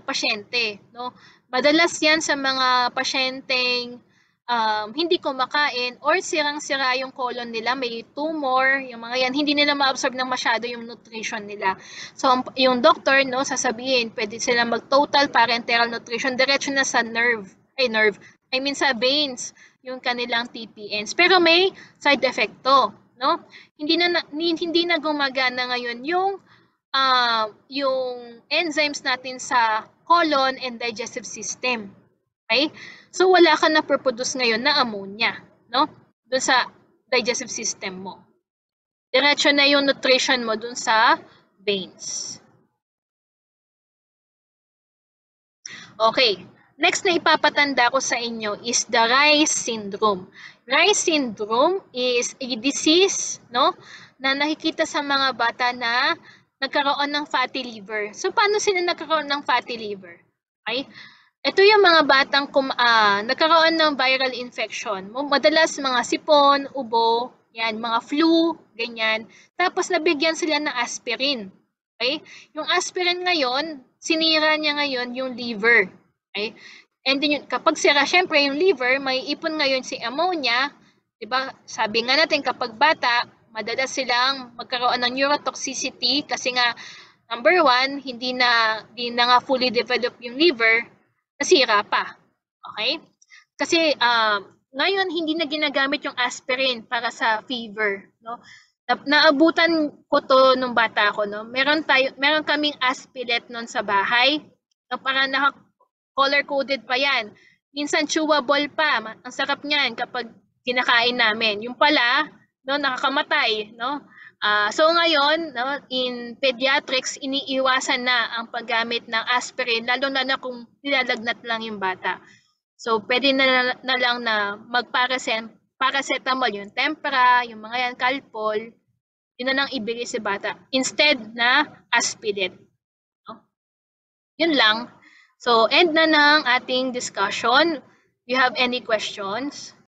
[SPEAKER 1] pasyente, no? Madalas yan sa mga pasyenteng hindi kumakain or sirang-sira yung colon nila, may tumor, yung mga yan, hindi nila ma-absorb ng masyado yung nutrition nila. So, yung doctor, no, sasabihin, pwede sila mag-total parenteral nutrition, diretso na sa sa veins, yung kanilang TPNs. Pero may side effect to, no? Hindi na gumagana ngayon yung enzymes natin sa colon and digestive system. Okay? So, wala ka na produce ngayon na ammonia, no? Doon sa digestive system mo. Diretso na yung nutrition mo doon sa veins. Okay. Next na ipapatanda ko sa inyo is the Reye's syndrome. Reye's syndrome is a disease, no, na nakikita sa mga bata na nagkaroon ng fatty liver. So, paano sila nagkaroon ng fatty liver? Okay? Ito yung mga batang nagkaroon ng viral infection. Madalas mga sipon, ubo, yan, mga flu, ganyan. Tapos nabigyan sila ng aspirin. Okay? Yung aspirin ngayon, sinira niya ngayon yung liver. Okay? And then kapag sira, syempre yung liver, may ipon ngayon si ammonia. Diba? Sabi nga natin kapag bata, madalas silang magkaroon ng neurotoxicity kasi nga, number one, hindi na nga fully developed yung liver, nasira pa. Okay? Kasi ngayon hindi na ginagamit yung aspirin para sa fever, no? Naabutan ko to nung bata ko, no. Meron kaming Aspilet noon sa bahay. No, para color coded pa 'yan. Minsan chewable pa. Ang sarap niyan kapag kinakain namin. Yung pala, no, nakakamatay, no? So ngayon, no, in pediatrics, iniiwasan na ang paggamit ng aspirin, lalo na kung nilalagnat lang yung bata. So pwede na lang na paracetamol, yung Tempra, yung mga yan, Calpol, yun na lang ibigay sa bata instead na Aspilet. No? Yun lang. So end na ng ating discussion. Do you have any questions?